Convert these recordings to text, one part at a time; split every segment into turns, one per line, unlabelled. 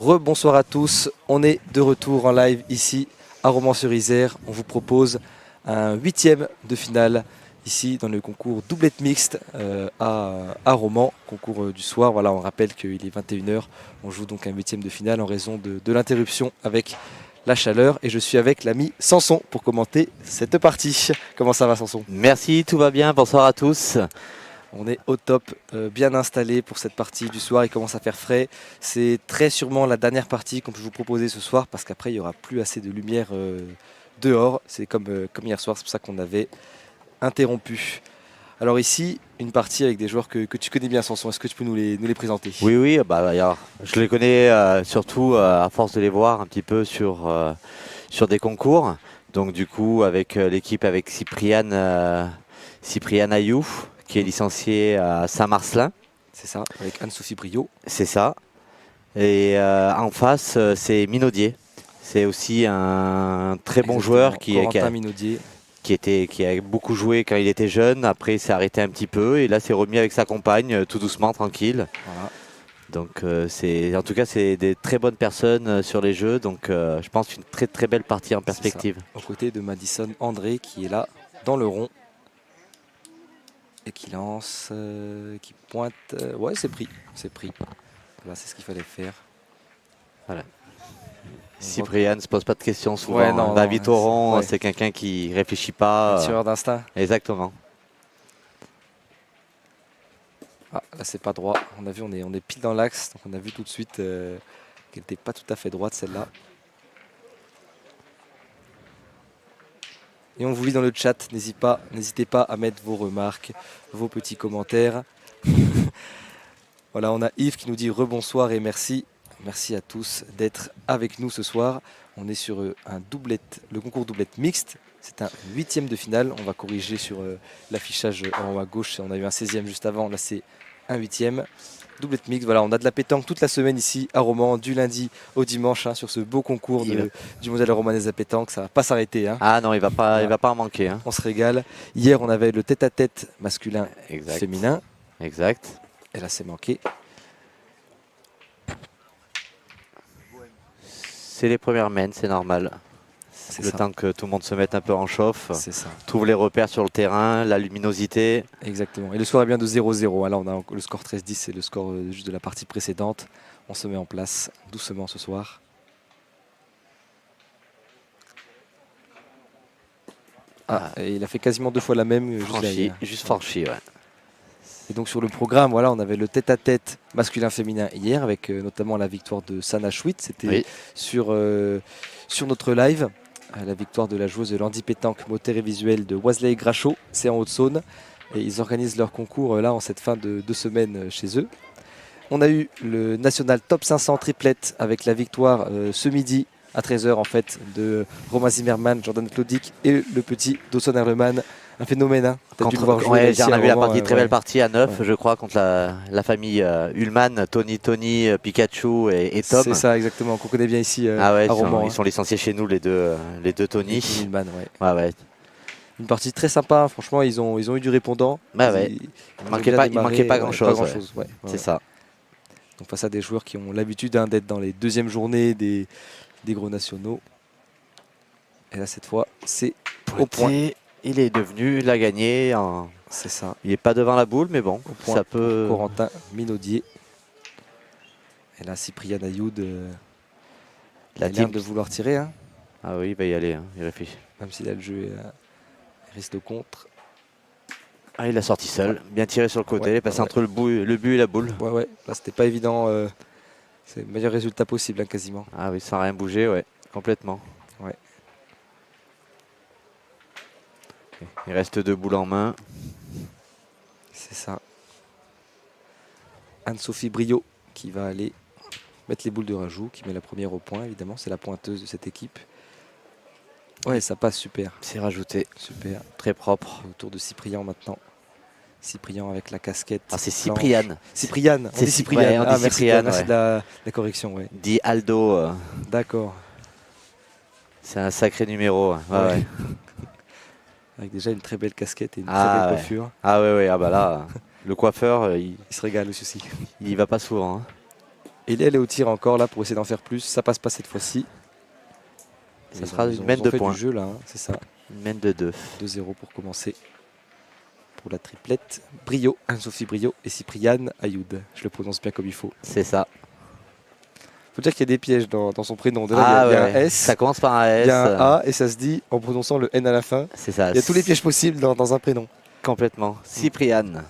Rebonsoir à tous, on est de retour en live ici à Romans-sur-Isère. On vous propose un 8e de finale ici dans le concours doublette mixte à Romans, concours du soir. Voilà, on rappelle qu'il est 21 h. On joue donc un 8e de finale en raison de l'interruption avec la chaleur. Et je suis avec l'ami Samson pour commenter cette partie. Comment ça va, Samson?
Merci, tout va bien, bonsoir à tous.
On est au top, bien installé pour cette partie du soir. Il commence à faire frais. C'est très sûrement la dernière partie qu'on peut vous proposer ce soir parce qu'après il n'y aura plus assez de lumière dehors. C'est comme hier soir, c'est pour ça qu'on avait interrompu. Alors ici, une partie avec des joueurs que tu connais bien, Samson. Est-ce que tu peux nous les présenter?
Oui, bah, alors, je les connais surtout à force de les voir un petit peu sur des concours. Donc du coup, avec l'équipe avec Cyprien Ayou, qui est licencié à Saint-Marcelin.
C'est ça, avec Anne-Sophie Brio.
C'est ça. Et en face, c'est Minaudier. C'est aussi un très bon joueur qui a beaucoup joué quand il était jeune. Après, il s'est arrêté un petit peu et là, s'est remis avec sa compagne, tout doucement, tranquille.
Voilà.
Donc, en tout cas, c'est des très bonnes personnes sur les jeux. Donc, je pense une très très belle partie en perspective.
Aux côtés de Madison André qui est là dans le rond. Et qui lance, qui pointe. Ouais, c'est pris. Voilà, c'est ce qu'il fallait faire.
Voilà. Cyprien ne se pose pas de questions souvent.
Ouais, non,
David Auron,
ouais.
C'est quelqu'un qui réfléchit pas.
Tireur d'instinct.
Exactement.
Ah, là, c'est pas droit. On a vu, on est pile dans l'axe. Donc, on a vu tout de suite qu'elle n'était pas tout à fait droite, celle-là. Et on vous lit dans le chat, n'hésitez pas à mettre vos remarques, vos petits commentaires. Voilà, on a Yves qui nous dit rebonsoir et merci. Merci à tous d'être avec nous ce soir. On est sur le concours doublette mixte. C'est un 8e de finale. On va corriger sur l'affichage en haut à gauche. On a eu un 16e juste avant. Là, c'est un 8e. Doublette mixte, voilà, on a de la pétanque toute la semaine ici à Romans, du lundi au dimanche, sur ce beau concours du mondial romanaise à pétanque. Ça va pas s'arrêter.
Ah non, il va pas en manquer.
On se régale. Hier, on avait le tête-à-tête masculin féminin.
Exact.
Et là, c'est manqué.
C'est les premières mènes, c'est normal. Le temps que tout le monde se mette un peu en chauffe.
C'est ça.
Trouve les repères sur le terrain, la luminosité.
Exactement. Et le score est bien de 0-0. Là, on a le score 13-10, c'est le score juste de la partie précédente. On se met en place doucement ce soir. Et il a fait quasiment 2 fois la même.
Juste franchi, ouais.
Et donc sur le programme, voilà, on avait le tête-à-tête masculin-féminin hier, avec notamment la victoire de Sana Schwitt. C'était sur notre live. La victoire de la joueuse de l'handi pétanque moteur et visuel de Wesley Grachot, c'est en Haute-Saône. Et ils organisent leur concours là en cette fin de semaine chez eux. On a eu le National Top 500 triplette avec la victoire ce midi à 13 h en fait de Romain Zimmermann, Jordan Claudic et le petit Dawson Erleman. Un phénomène, hein.
On a vu la partie, très belle partie à 9, je crois, contre la famille Ullmann, Tony, Pikachu et Tom.
C'est ça, exactement, qu'on connaît bien ici
à
Romans.
Ils sont licenciés chez nous, les deux Tony.
Et Ullmann,
ouais.
Une partie très sympa, franchement, ils ont eu du répondant.
Il manquait pas grand-chose. C'est ça.
Donc face à des joueurs qui ont l'habitude d'être dans les deuxièmes journées des gros nationaux. Et là, cette fois, c'est au point.
Il est devenu, il a gagné.
C'est ça.
Il n'est pas devant la boule, mais bon,
ça peut. Corentin Minaudier. Et là, Cyprien Ayoud, il a l'air de vouloir tirer. Hein.
Ah oui, il va y aller, il réfléchit.
Même s'il a le jeu, il risque de contre.
Ah, il a sorti seul, bien tiré sur le côté, il est passé entre le but et la boule.
Ouais, là, c'était pas évident. C'est le meilleur résultat possible, quasiment.
Ah oui, sans rien bouger, complètement.
Ouais.
Il reste 2 boules en main.
C'est ça. Anne-Sophie Brio qui va aller mettre les boules de rajout, qui met la première au point, évidemment. C'est la pointeuse de cette équipe. Ouais, ça passe super.
C'est rajouté.
Super.
Très propre.
Et autour de Cyprien maintenant. Cyprien avec la casquette.
Ah, c'est Cypriane.
Cypriane.
C'est Cypriane.
Merci de la correction. Ouais.
Dit Aldo.
D'accord.
C'est un sacré numéro. Ouais.
Avec déjà une très belle casquette et une très belle coiffure.
Ah ouais, ah bah là, le coiffeur,
il se régale aussi.
Il y va pas souvent.
Et elle est au tir encore là pour essayer d'en faire plus. Ça passe pas cette fois-ci.
Ça sera une mène de points.
Du jeu là, hein, c'est ça.
Une mène de 2.
2-0 pour commencer. Pour la triplette. Brio, Anne-Sophie Brio et Cypriane Ayoud. Je le prononce bien comme il faut.
C'est ça.
Faut dire qu'il y a des pièges dans son prénom.
Il y a un S. Ça commence par un S.
Il y a un A et ça se dit en prononçant le N à la fin.
C'est ça.
Il y a tous les pièges possibles dans un prénom.
Complètement. Cypriane.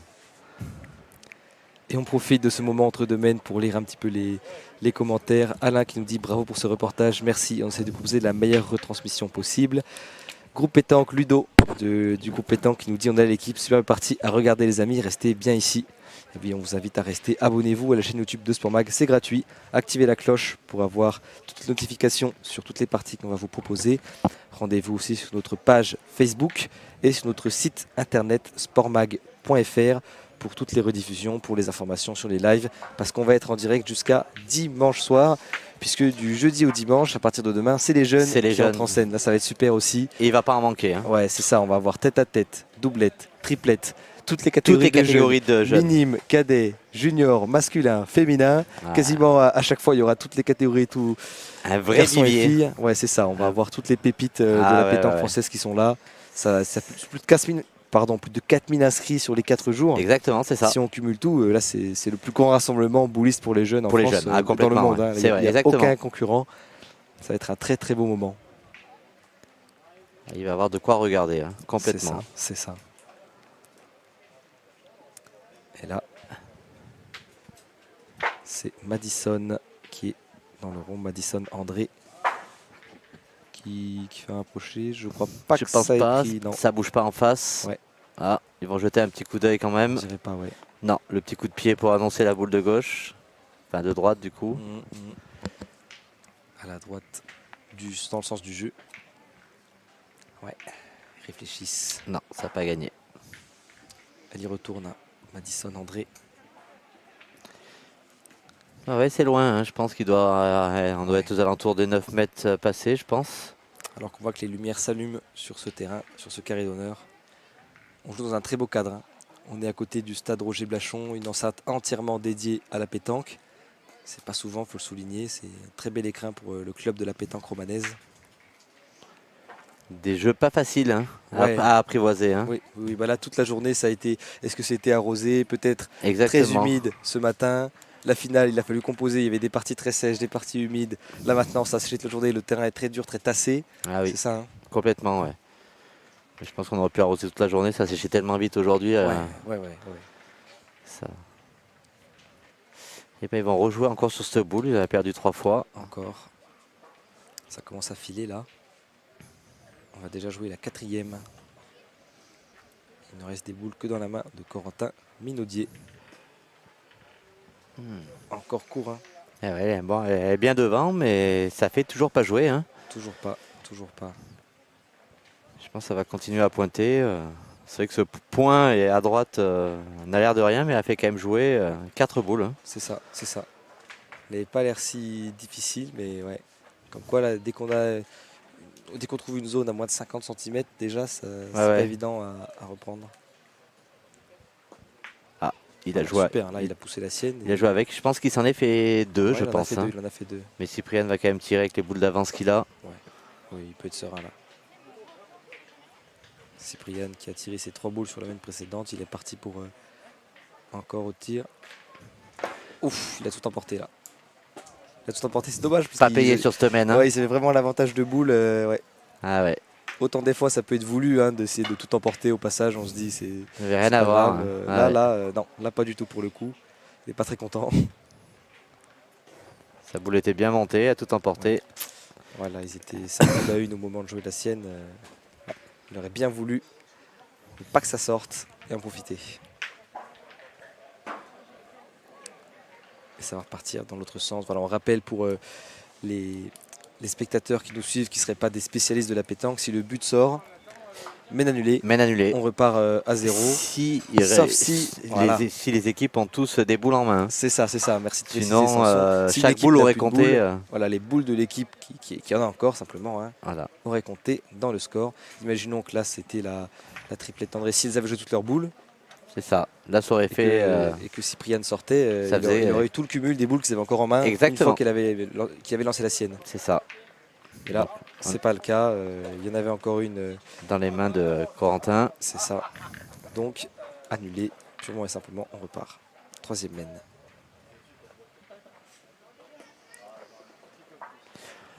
Et on profite de ce moment entre deux mènes pour lire un petit peu les commentaires. Alain qui nous dit bravo pour ce reportage, merci. On essaie de proposer la meilleure retransmission possible. Groupe Pétanque Ludo du groupe Pétanque qui nous dit on a l'équipe, super partie à regarder les amis, restez bien ici. Et puis on vous invite à rester, abonnez-vous à la chaîne YouTube de Sport Mag, c'est gratuit. Activez la cloche pour avoir toutes les notifications sur toutes les parties qu'on va vous proposer. Rendez-vous aussi sur notre page Facebook et sur notre site internet sportmag.fr pour toutes les rediffusions, pour les informations sur les lives, parce qu'on va être en direct jusqu'à dimanche soir, puisque du jeudi au dimanche, à partir de demain, c'est les jeunes qui entrent en scène. Là, ça va être super aussi.
Et il va pas en manquer. Hein.
Ouais, c'est ça, on va avoir tête à tête, doublette, triplette, toutes les catégories de jeunes. Minime, cadet, junior, masculin, féminin. Ah. Quasiment à chaque fois, il y aura toutes les catégories, tout.
Un vrai vivier.
Ouais, c'est ça, on va avoir toutes les pépites de la pétanque française qui sont là. Ça plus de 4000 inscrits sur les 4 jours.
Exactement, c'est ça.
Si on cumule tout, là c'est le plus grand rassemblement bouliste pour les jeunes en France, dans le monde. Hein.
Il n'y a
aucun concurrent. Ça va être un très très beau moment.
Il va y avoir de quoi regarder, hein, complètement.
C'est ça. Et là, c'est Madison qui est dans le rond. Madison André qui fait un approcher. Je crois pas que ça ait pris, non.
Ça bouge pas en face.
Ouais.
Ah, ils vont jeter un petit coup d'œil quand même.
Je dirais pas, ouais.
Non, le petit coup de pied pour annoncer la boule de gauche. Enfin, de droite du coup.
À la droite, dans le sens du jeu. Ouais, ils réfléchissent.
Non, ça n'a pas gagné.
Elle y retourne à Madison André.
Ah ouais, c'est loin, hein. Je pense qu'on doit être aux alentours des 9 mètres passés, je pense.
Alors qu'on voit que les lumières s'allument sur ce terrain, sur ce carré d'honneur. On joue dans un très beau cadre. Hein. On est à côté du stade Roger Blachon, une enceinte entièrement dédiée à la pétanque. C'est pas souvent, il faut le souligner. C'est un très bel écrin pour le club de la pétanque romanaise.
Des jeux pas faciles hein, à apprivoiser. Hein.
Oui, bah là toute la journée ça a été. Est-ce que c'était arrosé, peut-être très humide ce matin. La finale, il a fallu composer. Il y avait des parties très sèches, des parties humides. Là maintenant, ça séché toute la journée. Le terrain est très dur, très tassé.
Ah oui.
C'est ça. Hein,
complètement, ouais. Je pense qu'on aurait pu arroser toute la journée. Ça séchait tellement vite aujourd'hui.
Ouais.
Ça. Et bien ils vont rejouer encore sur cette boule. Il a perdu 3 fois.
Encore. Ça commence à filer là. On va déjà jouer la 4e. Il ne reste des boules que dans la main de Corentin Minaudier. Encore court. Hein.
Elle est bien devant, mais ça fait toujours pas jouer. Hein.
Toujours pas.
Je pense que ça va continuer à pointer. C'est vrai que ce point est à droite n'a l'air de rien, mais elle a fait quand même jouer 4 boules. Hein.
C'est ça. Elle n'avait pas l'air si difficile, mais ouais. Comme quoi, là, dès qu'on trouve une zone à moins de 50 cm, déjà, c'est pas évident à reprendre.
Ah, il a joué.
Super, là, il a poussé la sienne.
Il a joué avec. Je pense qu'il s'en est fait 2, je pense.
Il en a fait 2.
Mais Cyprien va quand même tirer avec les boules d'avance qu'il a.
Ouais. Oui, il peut être serein là. Cyprien qui a tiré ses 3 boules sur la main précédente. Il est parti pour encore au tir. Ouf, il a tout emporté là. C'est dommage.
Pas payé sur cette semaine. Hein.
Ouais, il avait vraiment l'avantage de boule.
Ah ouais.
Autant des fois ça peut être voulu d'essayer de tout emporter au passage. On se dit c'est.
Il n'y avait rien à voir.
Non, là pas du tout pour le coup. Il n'est pas très content.
Sa boule était bien montée, a tout emporté.
Ouais. Voilà, ils étaient 5-1 au moment de jouer la sienne. Il aurait bien voulu ne pas que ça sorte et en profiter. Et ça va repartir dans l'autre sens. Voilà, on rappelle pour les spectateurs qui nous suivent, qui ne seraient pas des spécialistes de la pétanque, si le but sort, mène annulé. On repart à 0.
Sauf si les équipes ont tous des boules en main.
C'est ça, merci de préciser.
Sinon, chaque boule aurait compté.
Voilà, les boules de l'équipe qui en a encore simplement auraient compté dans le score. Imaginons que là c'était la triplette André. S'ils avaient joué toutes leurs boules,
C'est ça. Là, ça aurait fait.
Et que Cyprien sortait, il aurait eu tout le cumul des boules qu'ils avaient encore en main.
Exactement.
Une fois qu'il avait lancé la sienne.
C'est ça.
Et là, c'est pas le cas. Il y en avait encore une.
Dans les mains de Corentin.
C'est ça. Donc, annulé. Purement et simplement, on repart. 3e main.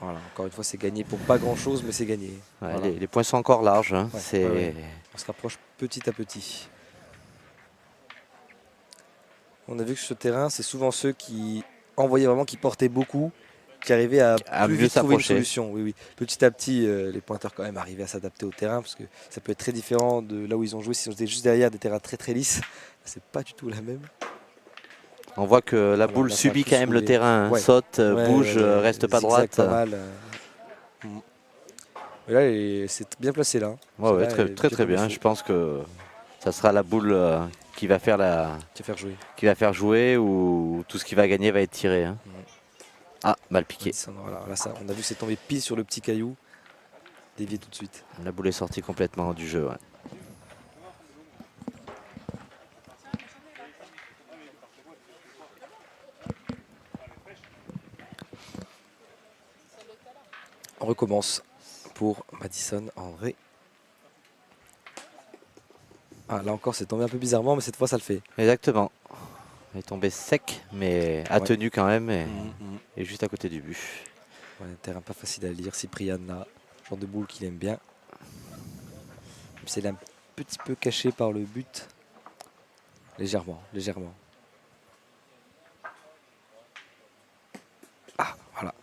Voilà, encore une fois, c'est gagné pour pas grand chose, mais c'est gagné.
Ouais,
voilà.
les points sont encore larges. Hein.
On se rapproche petit à petit. On a vu que sur ce terrain, c'est souvent ceux qui envoyaient vraiment, qui portaient beaucoup, qui arrivaient à plus vite trouver une solution. Oui, oui. Petit à petit, les pointeurs quand même arrivaient à s'adapter au terrain, parce que ça peut être très différent de là où ils ont joué. Si on était juste derrière des terrains très très lisses, c'est pas du tout la même.
On voit que la boule subit quand même le terrain, hein. Saute, bouge, reste pas droite.
Pas mal. Là, c'est bien placé là.
Ouais, très bien. Je pense que ça sera la boule qui va faire jouer ou tout ce qui va gagner va être tiré. Hein. Ah, mal piqué.
Voilà, là, ça, on a vu que c'est tombé pile sur le petit caillou. Dévié tout de suite.
La boule est sortie complètement du jeu. Ouais.
On recommence pour Madison André. Ah, là encore, c'est tombé un peu bizarrement, mais cette fois, ça le fait.
Exactement. Il est tombé sec, mais a tenu quand même et juste à côté du but.
Ouais, un terrain pas facile à lire. Cyprien, là, genre de boule qu'il aime bien. C'est un petit peu caché par le but. Légèrement. Ah, voilà.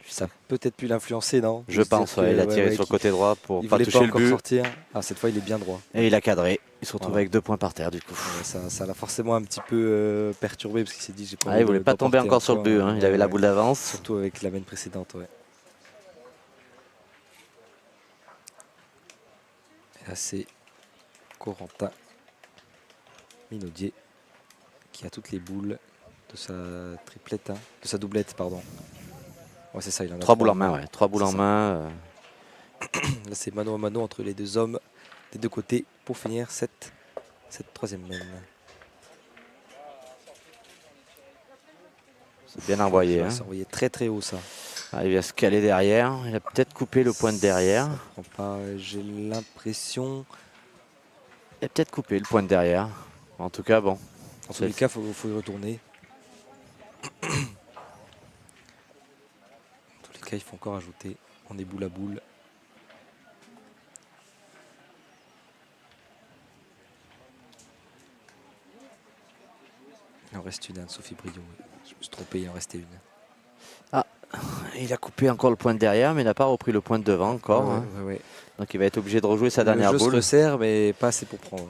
Ça a peut-être pu l'influencer, non?
Je pense, il a tiré sur le côté droit pour pas toucher le but.
Sortir. Ah, cette fois, il est bien droit.
Et il a cadré. Il se retrouve avec 2 points par terre du coup.
Ça l'a forcément un petit peu perturbé parce qu'il s'est dit j'ai pas
il voulait pas tomber encore sur le but. Hein. Il avait la boule d'avance.
Surtout avec la main précédente. Ouais. Et là, c'est Corentin Minaudier qui a toutes les boules de sa triplette, de sa doublette, pardon. Ouais, c'est ça, il en a
3 boules en main, 3 boules en main.
Là, c'est mano à mano entre les deux hommes des deux côtés pour finir cette 3e main.
C'est bien envoyé.
C'est envoyé très très haut ça.
Ah, il va se caler derrière. Il a peut-être coupé le point de derrière.
J'ai l'impression.
Il a peut-être coupé le point de derrière. En tout cas, bon.
En tous les cas, il faut y retourner. En tous les cas, il faut encore ajouter. On est boule à boule. Il en reste une, Sophie Briot. Je me suis trompé, il en restait une.
Ah, il a coupé encore le point de derrière, mais il n'a pas repris le point de devant encore.
Ouais.
Donc il va être obligé de rejouer sa dernière boule.
Le jeu se resserre, mais pas assez pour prendre.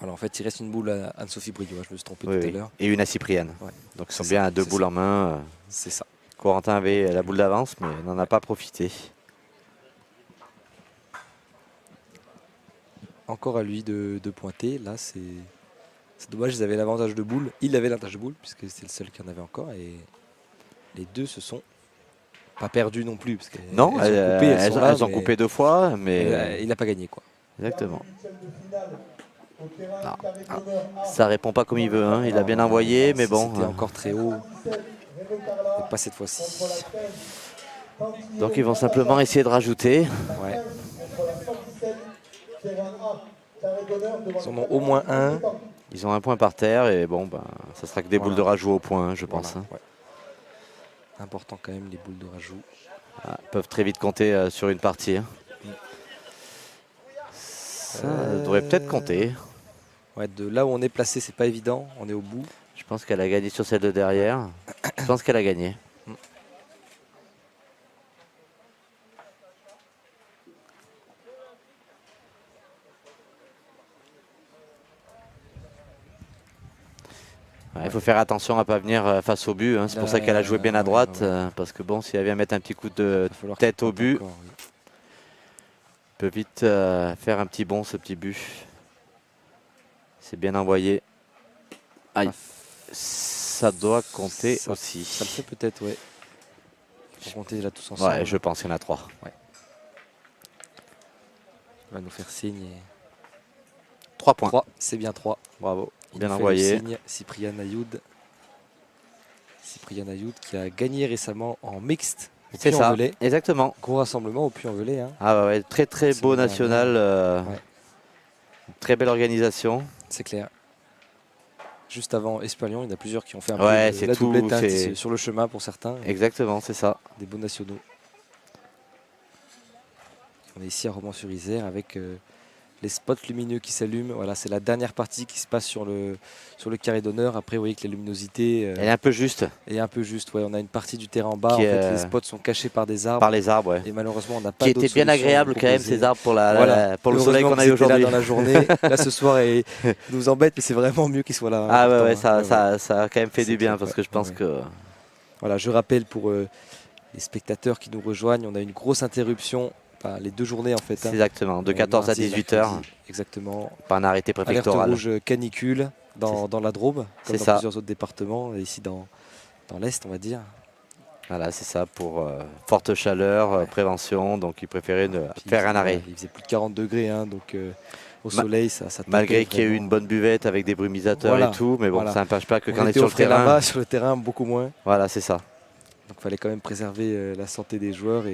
Alors en fait, il reste une boule à Anne-Sophie Briot, je me suis trompé tout à l'heure.
Et une à Cyprienne. Ouais. Donc ils sont bien à 2 boules en main.
C'est ça.
Corentin avait la boule d'avance, mais n'en a pas profité.
Encore à lui de pointer. Là, c'est dommage, ils avaient l'avantage de boule. Il avait l'avantage de boule, puisque c'est le seul qui en avait encore. Et les deux se sont pas perdus non plus. Parce
non, elles ont coupé 2 fois, mais
il n'a pas gagné, quoi.
Exactement. Ça répond pas comme il veut. Hein. Il a bien envoyé, mais bon.
C'était encore très haut. Et pas cette fois-ci.
Donc ils vont simplement essayer de rajouter.
Ouais. Ils en ont au moins un.
Ils ont un point par terre et bon, ça sera que des boules de rajout au point, je pense. Hein.
Ouais. Important quand même les boules de rajout.
Peuvent très vite compter sur une partie. Hein. Ça devrait peut-être compter.
Ouais, de là où on est placé, c'est pas évident. On est au bout.
Je pense qu'elle a gagné sur celle de derrière. Je pense qu'elle a gagné. Il faut faire attention à ne pas venir face au but. Hein. C'est pour ça qu'elle a joué bien à droite. Parce que bon, si elle vient mettre un petit coup de tête au but, peut vite faire un petit bond, ce petit but. C'est bien envoyé. Aïe. Ça doit compter aussi.
Ça le fait peut-être, ouais. Pour compter là tous ensemble.
Ouais, je pense qu'il y en a 3.
Ouais. Il va nous faire signe.
3 points.
3, c'est bien 3.
Bravo, bien
envoyé. Cyprien Ayoud. Cyprien Ayoud qui a gagné récemment en mixte.
C'est ça, exactement.
Gros rassemblement au Puy-en-Velay. Hein.
Ah ouais, très très beau national. Très belle organisation.
C'est clair. Juste avant Espalion, il y en a plusieurs qui ont fait un
peu
la doublette sur le chemin pour certains.
Exactement, c'est ça.
Des beaux nationaux. On est ici à Romans-sur-Isère avec les spots lumineux qui s'allument. Voilà, c'est la dernière partie qui se passe sur le carré d'honneur. Après, vous voyez que la luminosité
elle est un peu juste.
Ouais, on a une partie du terrain en bas. En fait, les spots sont cachés par des arbres.
Par les arbres, ouais.
Et malheureusement, on n'a pas.
Qui était bien agréable quand même ces arbres pour pour le soleil qu'on a eu aujourd'hui.
Là dans la journée. Là, ce soir, il nous embête, mais c'est vraiment mieux qu'il soit là.
Ah ouais, ça a quand même fait du bien parce que je pense que.
Voilà, je rappelle pour les spectateurs qui nous rejoignent, on a une grosse interruption. Enfin, les 2 journées en fait.
Exactement, de 14 à 18 h.
Exactement.
Par un arrêté préfectoral.
Alerte rouge canicule dans la Drôme, comme dans plusieurs autres départements, et ici dans l'Est, on va dire.
Voilà, c'est ça, pour forte chaleur, prévention, donc ils préféraient faire un arrêt.
Il faisait plus de 40 degrés, hein, donc au soleil, ça
malgré qu'il y ait eu une bonne buvette avec des brumisateurs et tout, mais bon, ça n'empêche pas que quand on est sur le terrain.
Là-bas, sur le terrain, beaucoup moins.
Voilà, c'est ça.
Donc il fallait quand même préserver la santé des joueurs.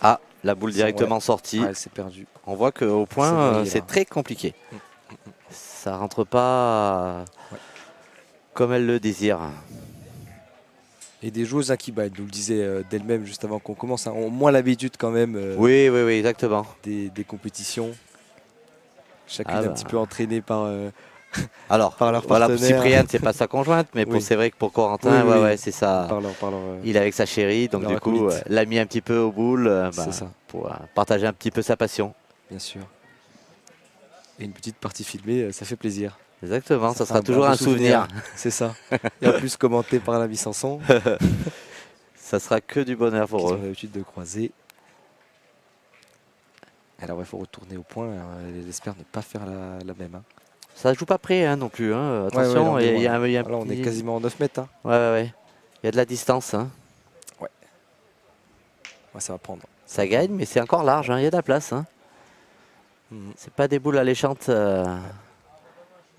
Ah, la boule directement sortie.
Elle s'est perdue.
On voit qu'au point, c'est très compliqué. Ça rentre pas comme elle le désire.
Et des joueuses qui, nous le disait d'elles-mêmes juste avant qu'on commence, ont moins l'habitude quand même
oui, exactement.
Des compétitions. Chacune un petit peu entraînée par...
Alors,
par leur partenaire.
Pour Cyprien, c'est pas sa conjointe, mais c'est vrai que pour Corentin, c'est ça. Il est avec sa chérie, donc du coup, l'a mis un petit peu aux boules pour partager un petit peu sa passion.
Bien sûr. Et une petite partie filmée, ça fait plaisir.
Exactement, ça sera toujours un souvenir.
C'est ça. Et en plus commenté par l'ami Sanson.
Ça sera que du bonheur pour eux.
Ils ont l'habitude de croiser. Alors il faut retourner au point. Elle espère ne pas faire la même. Hein.
Ça joue pas près non plus. Hein. Attention,
on est quasiment en 9 mètres. Hein.
Ouais. Il y a de la distance. Hein.
Ouais, ça va prendre.
Ça gagne, mais c'est encore large. Il y a de la place. Hein. C'est pas des boules alléchantes.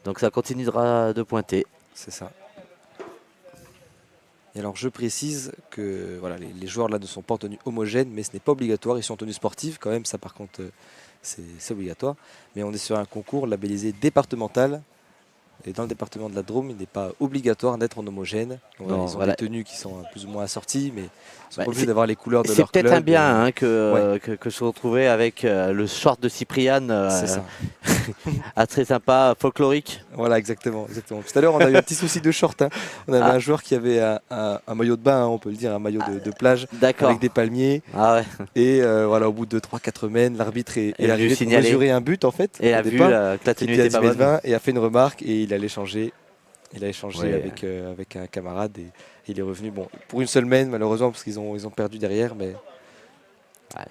Donc ça continuera de pointer.
C'est ça. Et alors je précise que les joueurs là ne sont pas en tenue homogène, mais ce n'est pas obligatoire. Ils sont en tenue sportive quand même. Ça par contre, c'est obligatoire. Mais on est sur un concours labellisé départemental. Et dans le département de la Drôme, il n'est pas obligatoire d'être en homogène. Donc, ils ont des tenues qui sont plus ou moins assorties, mais ils sont pas obligés d'avoir les couleurs de leur club.
C'est peut-être un bien que je retrouvais avec le short de Cyprien.
C'est ça.
Très sympa, folklorique.
Voilà, exactement. Tout à l'heure, on a eu un petit souci de short. Hein. On avait un joueur qui avait un maillot de bain, on peut le dire, un maillot de plage, avec des palmiers. Et au bout de 3-4 mènes, l'arbitre est arrivé pour mesurer un but en fait.
Et a vu que la tenue était pas bonne.
Et a fait une remarque et il allait changer. Il a échangé avec un camarade et il est revenu. Bon, pour une seule main, malheureusement, parce qu'ils ont perdu derrière, mais.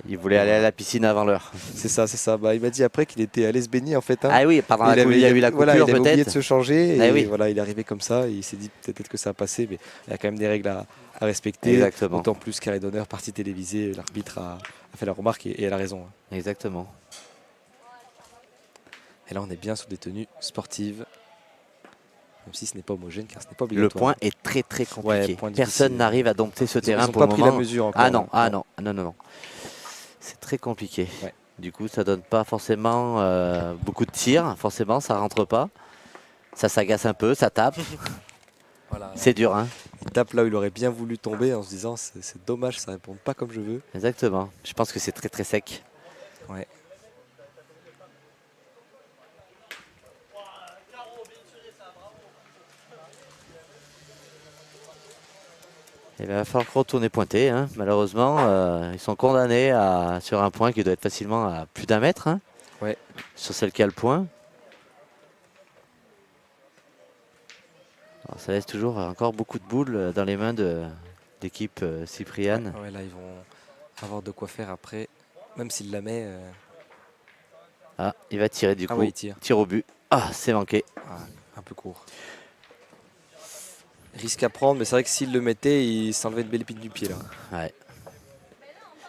Il voulait aller à la piscine avant l'heure.
C'est ça. Il m'a dit après qu'il était allé se baigner en fait. Hein.
Ah oui, pendant il y a eu la coupure peut-être.
Il avait oublié de se changer et il est arrivé comme ça. Et il s'est dit peut-être que ça a passé, mais il y a quand même des règles à respecter.
Exactement.
D'autant plus carré d'honneur, partie télévisée, l'arbitre a fait la remarque et elle a raison. Hein.
Exactement.
Et là on est bien sur des tenues sportives. Même si ce n'est pas homogène, car ce n'est pas obligatoire.
Le point est très très compliqué. Personne n'arrive à dompter ce terrain pour le moment.
Ils n'ont pas pris la mesure encore.
Non. C'est très compliqué. Ouais. Du coup, ça donne pas forcément beaucoup de tirs. Forcément, ça rentre pas. Ça s'agace un peu, ça tape. C'est dur. Hein.
Il tape là où il aurait bien voulu tomber en se disant c'est dommage, ça ne répond pas comme je veux.
Exactement. Je pense que c'est très très sec.
Ouais.
Il va falloir retourner pointer, hein. Malheureusement. Ils sont condamnés sur un point qui doit être facilement à plus d'1 mètre. Hein,
ouais.
Sur celle qui a le point. Alors, ça laisse toujours encore beaucoup de boules dans les mains de l'équipe Cypriane.
Ouais, là, ils vont avoir de quoi faire après. Même s'il la met.
Ah, il va tirer du coup.
Oui, il
tire au but. Ah, c'est manqué.
Un peu court. Risque à prendre, mais c'est vrai que s'il le mettait, il s'enlevait une belle épine du pied là.
Ouais.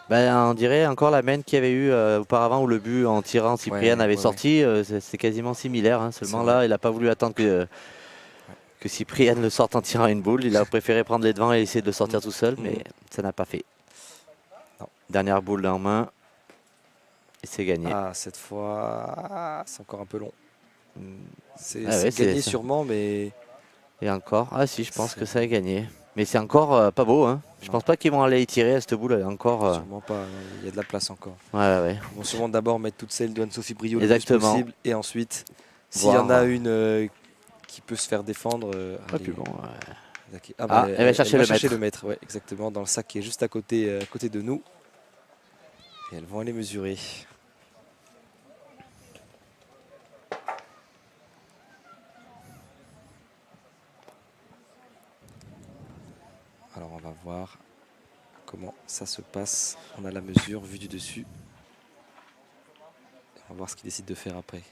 On dirait encore la main qu'il y avait eu auparavant où le but en tirant Cyprien avait sorti. C'est quasiment similaire. Hein. Seulement là, il n'a pas voulu attendre que Cyprien le sorte en tirant une boule. Il a préféré prendre les devants et essayer de le sortir tout seul, mais ça n'a pas fait. Non. Dernière boule en main. Et c'est gagné.
Ah, cette fois, c'est encore un peu long. C'est gagné sûrement, mais...
Et encore, ah si, je pense que ça a gagné. Mais c'est encore pas beau. Hein. Je pense pas qu'ils vont aller y tirer à cette boule. Encore,
sûrement pas, il y a de la place encore.
Ouais.
Ils vont sûrement d'abord mettre toutes celles d'Anne-Sophie Briot le plus possible. Et ensuite, s'il y en a une qui peut se faire défendre...
elle va chercher
le maître. Ouais, exactement, dans le sac qui est juste à côté de nous. Et elles vont aller mesurer. Alors on va voir comment ça se passe. On a la mesure vue du dessus. On va voir ce qu'il décide de faire après.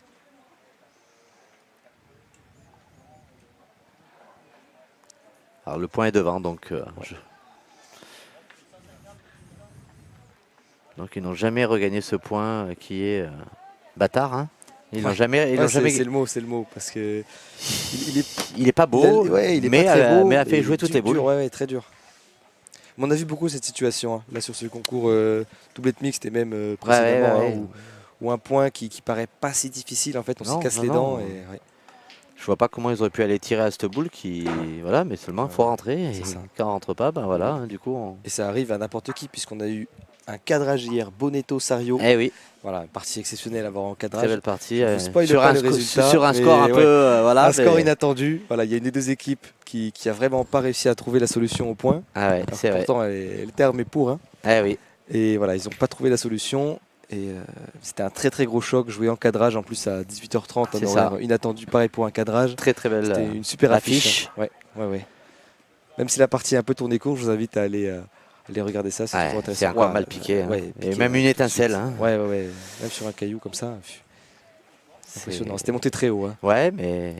Alors le point est devant, donc donc ils n'ont jamais regagné ce point qui est bâtard. Hein. Ils n'ont jamais.
C'est le mot, parce que
il est pas beau, mais a fait jouer toutes les boules.
Ouais, très dur. Mais on a vu beaucoup cette situation hein, là sur ce concours doublette mixte et même précédemment où un point qui paraît pas si difficile en fait, on se casse les dents. Et,
je vois pas comment ils auraient pu aller tirer à cette boule voilà, mais seulement il faut rentrer. Et quand on rentre pas, du coup.
Et ça arrive à n'importe qui puisqu'on a eu un cadrage hier, Bonetto, Sario. Voilà, partie exceptionnelle à avoir en cadrage.
Très belle partie.
Sur un
score un peu.
Un score inattendu. Voilà, il y a une des deux équipes qui a vraiment pas réussi à trouver la solution au point.
C'est vrai.
Pourtant, le terme est pour. Hein. Et voilà, ils n'ont pas trouvé la solution. Et c'était un très très gros choc, joué en cadrage en plus à 18h30, un horaire inattendu, pareil pour un cadrage.
Très très belle.
C'était une super affiche. Hein. Ouais. Même si la partie est un peu tournée court, je vous invite à aller regarder ça, c'est trop intéressant.
C'est encore mal piqué. Et même une étincelle. Hein.
Ouais. Même sur un caillou comme ça. Impressionnant. C'était monté très haut. Hein.
Ouais, mais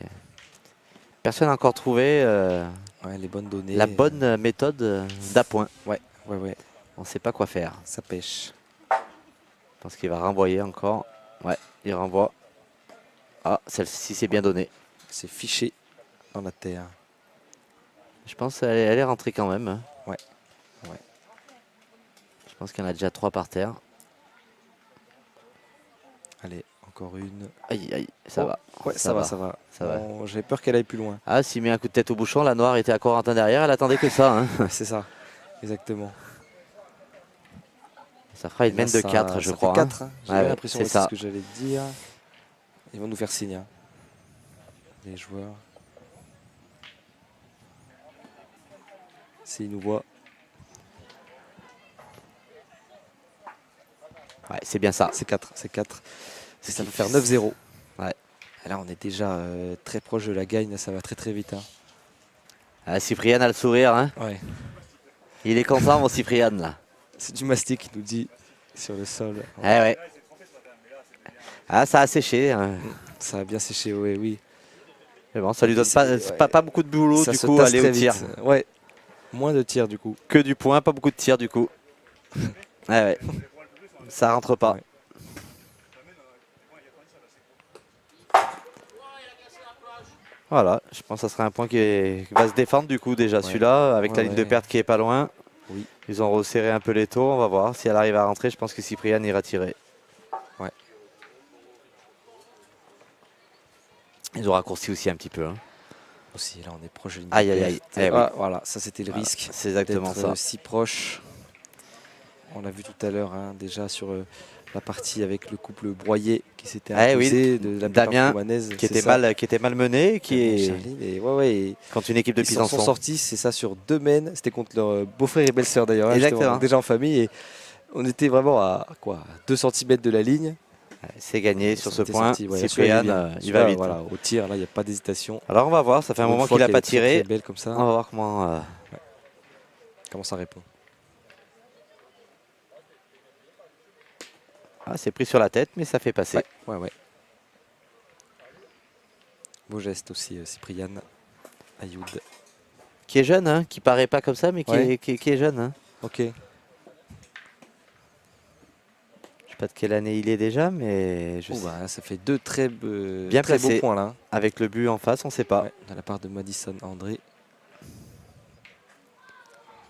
personne n'a encore trouvé
les bonnes données.
La bonne méthode d'appoint.
Ouais.
On ne sait pas quoi faire.
Ça pêche.
Je pense qu'il va renvoyer encore. Ouais, il renvoie. Ah, celle-ci c'est bien donné.
C'est fiché dans la terre.
Je pense qu'elle est rentrée quand même.
Ouais.
Je pense qu'il y en a déjà 3 par terre.
Allez, encore une.
Aïe, ça va.
Ouais, ça va. J'avais peur qu'elle aille plus loin.
Ah, s'il met un coup de tête au bouchon, la noire était à Corentin derrière, elle attendait que ça. Hein.
C'est ça, exactement.
Ça fera une mène de 4, je crois.
4, hein. J'ai l'impression que c'est ce que j'allais dire. Ils vont nous faire signe. Hein. Les joueurs. S'ils nous voient.
Ouais, c'est bien ça.
C'est 4. Ça va faire 9-0. Ouais. Et là, on est déjà très proche de la gagne. Ça va très très vite. Hein.
Ah, Cyprien a le sourire. Hein.
Ouais.
Il est content, mon Cyprien, là.
C'est du mastic, il nous dit, sur le sol.
Ouais. Ah, ça a séché. Hein.
Ça a bien séché, oui.
Mais bon, ça lui donne pas beaucoup de boulot, du coup, aller au tir.
Ouais. Moins de tirs, du coup.
Que du point, pas beaucoup de tirs, du coup. Ouais. Ça rentre pas. Ouais. Voilà, je pense que ça sera un point qui va se défendre du coup déjà celui-là, avec la ligne de perte qui est pas loin.
Oui.
Ils ont resserré un peu les taux, on va voir. Si elle arrive à rentrer, je pense que Cyprien ira tirer.
Ouais.
Ils ont raccourci aussi un petit peu. Hein.
Aussi, là on est proche de ligne.
Aïe.
Voilà, ça c'était le risque.
C'est exactement ça.
Si proche. On l'a vu tout à l'heure déjà sur la partie avec le couple broyé qui s'était imposé de la
Damien qui était mal mené, contre une équipe de Pisançon.
Ils sont sortis, c'est ça, sur 2 mènes. C'était contre leur beau-frère et belle-sœur d'ailleurs.
Exactement.
Déjà en famille et on était vraiment à 2 cm de la ligne.
C'est gagné sur ce point. Cyprien, il va vite.
Voilà, au tir, là, il n'y a pas d'hésitation.
Alors on va voir, ça fait un moment qu'il n'a pas tiré.
Belle comme ça.
On va voir
comment ça répond.
Ah, c'est pris sur la tête, mais ça fait passer.
Ouais. Beau geste aussi, Cyprien Ayoud.
Qui est jeune, hein, qui paraît pas comme ça, mais qui est jeune. Hein.
Ok.
pas de quelle année il est déjà, mais
ça fait deux très beaux points là.
Avec le but en face, on ne sait pas.
Ouais, de la part de Madison André.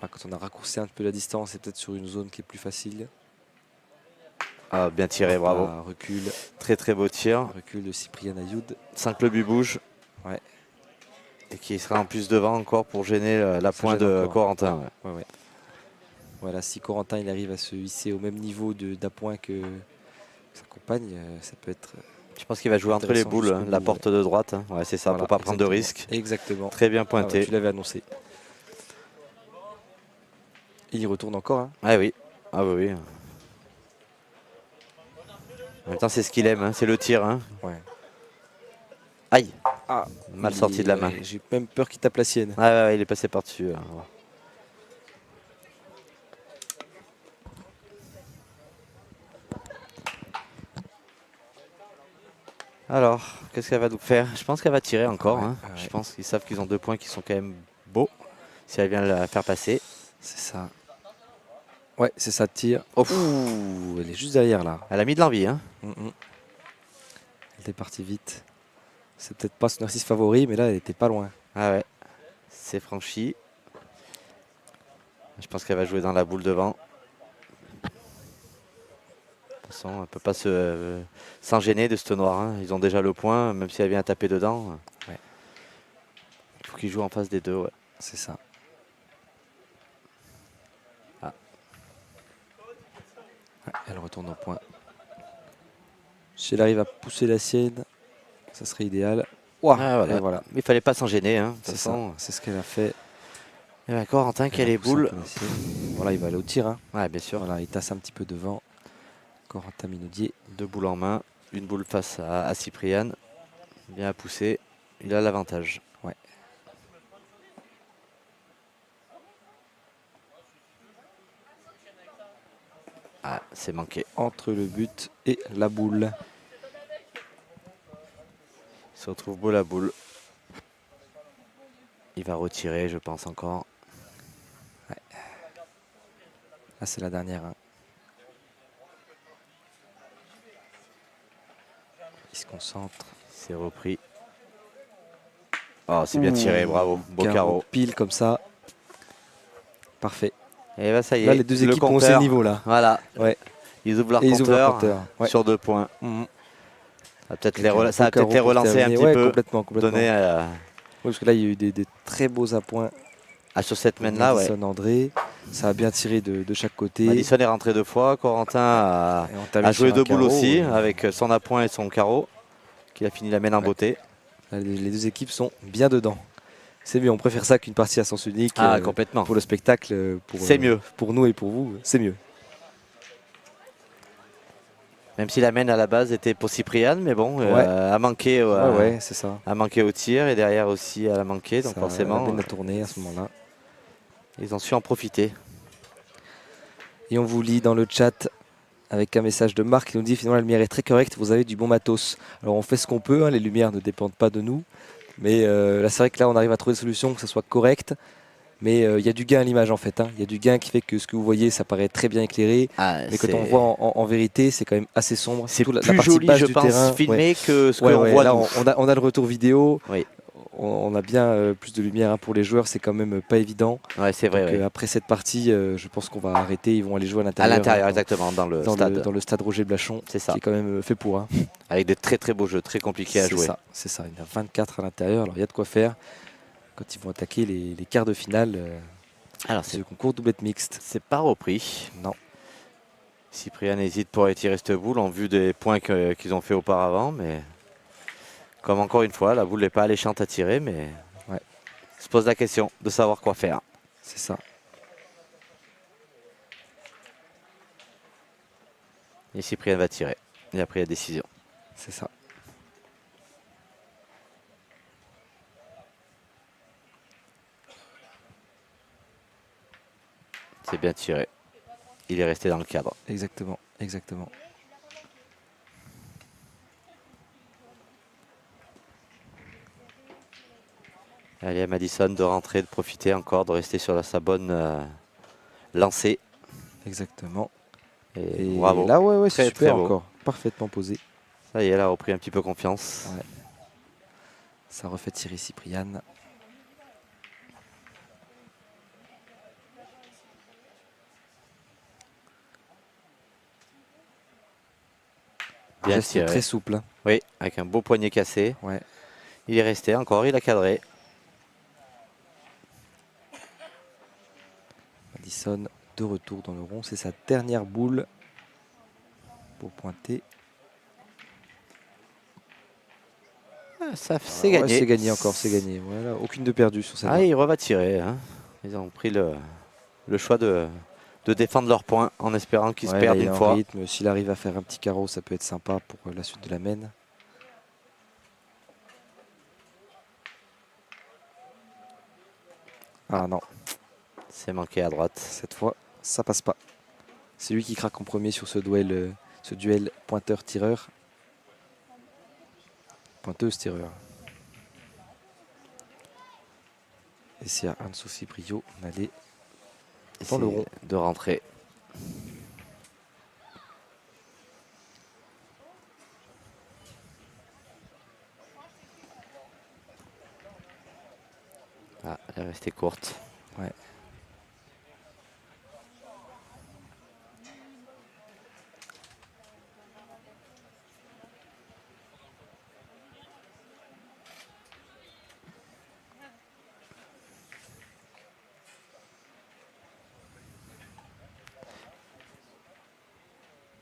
Là, quand on a raccourci un peu la distance, c'est peut-être sur une zone qui est plus facile.
Ah, bien tiré, bravo.
Recul.
Très très beau tir.
Recul de Cyprien Ayoud.
5 le but bouge.
Ouais.
Et qui sera en plus devant encore pour gêner la pointe de Corentin.
Ouais. Voilà, si Corentin il arrive à se hisser au même niveau d'appoint que sa compagne, ça peut être.
Je pense qu'il va jouer entre les boules, la porte de droite. Ouais, c'est ça, voilà, pour pas prendre de risques.
Exactement.
Très bien pointé.
Tu l'avais annoncé. Il y retourne encore. Hein.
Ah oui. Ah oui. En même temps, c'est ce qu'il aime, c'est le tir. Hein.
Ouais.
Aïe. Mal sorti de la main.
J'ai même peur qu'il tape la sienne.
Ouais, il est passé par-dessus. Alors, qu'est-ce qu'elle va nous faire? Je pense qu'elle va tirer encore. Je pense qu'ils savent qu'ils ont 2 points qui sont quand même beaux. Si elle vient la faire passer.
C'est ça. Ouais, c'est ça, tire. Ouh, elle est juste derrière là.
Elle a mis de l'envie. Hein.
Elle est partie vite. C'est peut-être pas son exercice favori, mais là, elle était pas loin.
Ah ouais, c'est franchi. Je pense qu'elle va jouer dans la boule devant. De toute façon, elle ne peut pas s'en gêner de ce noir. Hein. Ils ont déjà le point, même si elle vient taper dedans.
Ouais.
Il faut qu'ils jouent en face des deux. Ouais.
C'est ça. Elle retourne au point. Si elle arrive à pousser la sienne, ça serait idéal.
Voilà. Mais il ne fallait pas s'en gêner. Hein.
C'est ça, c'est ce qu'elle a fait.
Et bien, Corentin qui a les boules.
Voilà, il va aller au tir. Hein.
Ouais, bien sûr.
Voilà, il tasse un petit peu devant. Corentin Minaudier.
2 boules en main. Une boule face à Cypriane. Bien à pousser. Il a l'avantage.
Ouais.
Ah, c'est manqué.
Entre le but et la boule.
Il se retrouve beau la boule. Il va retirer, je pense, encore.
Ouais. Là, c'est la dernière. Hein. Il se concentre.
C'est repris. Oh, c'est bien tiré, bravo. Beau carreau.
Pile comme ça. Parfait.
Et bah, ça y est.
Là, les deux équipes ont ces niveaux là.
Voilà.
Ouais.
Ils ouvrent leur compteur, sur 2 points. Ça va peut-être les relancer un petit peu.
Complètement. Oui, parce que là, il y a eu des très beaux appoints.
Sur cette main-là,
Madison André, ça a bien tiré de chaque côté.
Madison est rentré 2 fois. Corentin a joué 2 boules aussi, avec son appoint et son carreau, qui a fini la main en beauté.
Là, les deux équipes sont bien dedans. C'est mieux, on préfère ça qu'une partie à sens unique.
Complètement.
Pour le spectacle,
c'est mieux.
Pour nous et pour vous, c'est mieux.
Même si la main à la base était pour Cypriane, mais bon, a manqué.
C'est ça.
A manqué au tir et derrière aussi elle a manqué, donc forcément.
Elle a bien tourné à ce moment-là.
Ils ont su en profiter.
Et on vous lit dans le chat avec un message de Marc qui nous dit finalement la lumière est très correcte, vous avez du bon matos. Alors on fait ce qu'on peut, hein, les lumières ne dépendent pas de nous. Mais là c'est vrai que là on arrive à trouver des solutions que ça soit correct. Mais il y a du gain à l'image en fait. Il y a du gain qui fait que ce que vous voyez ça paraît très bien éclairé. Mais quand on voit en vérité c'est quand même assez sombre.
C'est plus joli je pense filmé que ce qu'on voit.
Là on a le retour vidéo.
Oui.
On a bien plus de lumière pour les joueurs, c'est quand même pas évident.
Ouais, c'est vrai.
Donc, après cette partie, je pense qu'on va arrêter. Ils vont aller jouer à l'intérieur.
À l'intérieur, exactement, dans le
stade Roger Blachon.
C'est ça.
Qui est quand même fait pour. Hein.
Avec de très très beaux jeux, très compliqués à jouer.
C'est ça. Il y en a 24 à l'intérieur. Alors il y a de quoi faire quand ils vont attaquer les quarts de finale.
Alors c'est
le concours doublette mixte.
C'est pas repris.
Non.
Cyprien hésite pour retirer cette boule en vue des points qu'ils ont fait auparavant, mais. Comme encore une fois, la boule n'est pas alléchante à tirer, mais se pose la question de savoir quoi faire.
C'est ça.
Et Cyprien va tirer. Il a pris la décision.
C'est ça.
C'est bien tiré. Il est resté dans le cadre.
Exactement.
Allez à Madison de rentrer, de profiter encore, de rester sur sa bonne lancée.
Exactement.
Et bravo.
Là, ouais, c'est super encore. Parfaitement posé.
Ça y est, elle a repris un petit peu confiance.
Ouais. Ça refait tirer Cypriane.
Bien tiré.
Très souple. Hein.
Oui, avec un beau poignet cassé.
Ouais.
Il est resté encore, il a cadré.
Madison de retour dans le rond. C'est sa dernière boule pour pointer.
C'est gagné.
Ouais, c'est gagné encore, c'est gagné. Voilà, aucune de perdue sur cette.
Ah, il va tirer. Hein. Ils ont pris le choix de défendre leur point en espérant qu'ils se perdent une fois.
S'il arrive à faire un petit carreau, ça peut être sympa pour la suite de la main. Ah non.
C'est manqué à droite.
Cette fois, ça passe pas. C'est lui qui craque en premier sur ce duel pointeur-tireur. Pointeuse-tireur. Et c'est à Anne-Sophie Brio d'aller dans le rond.
De rentrer. Ah, elle est restée courte.
Ouais.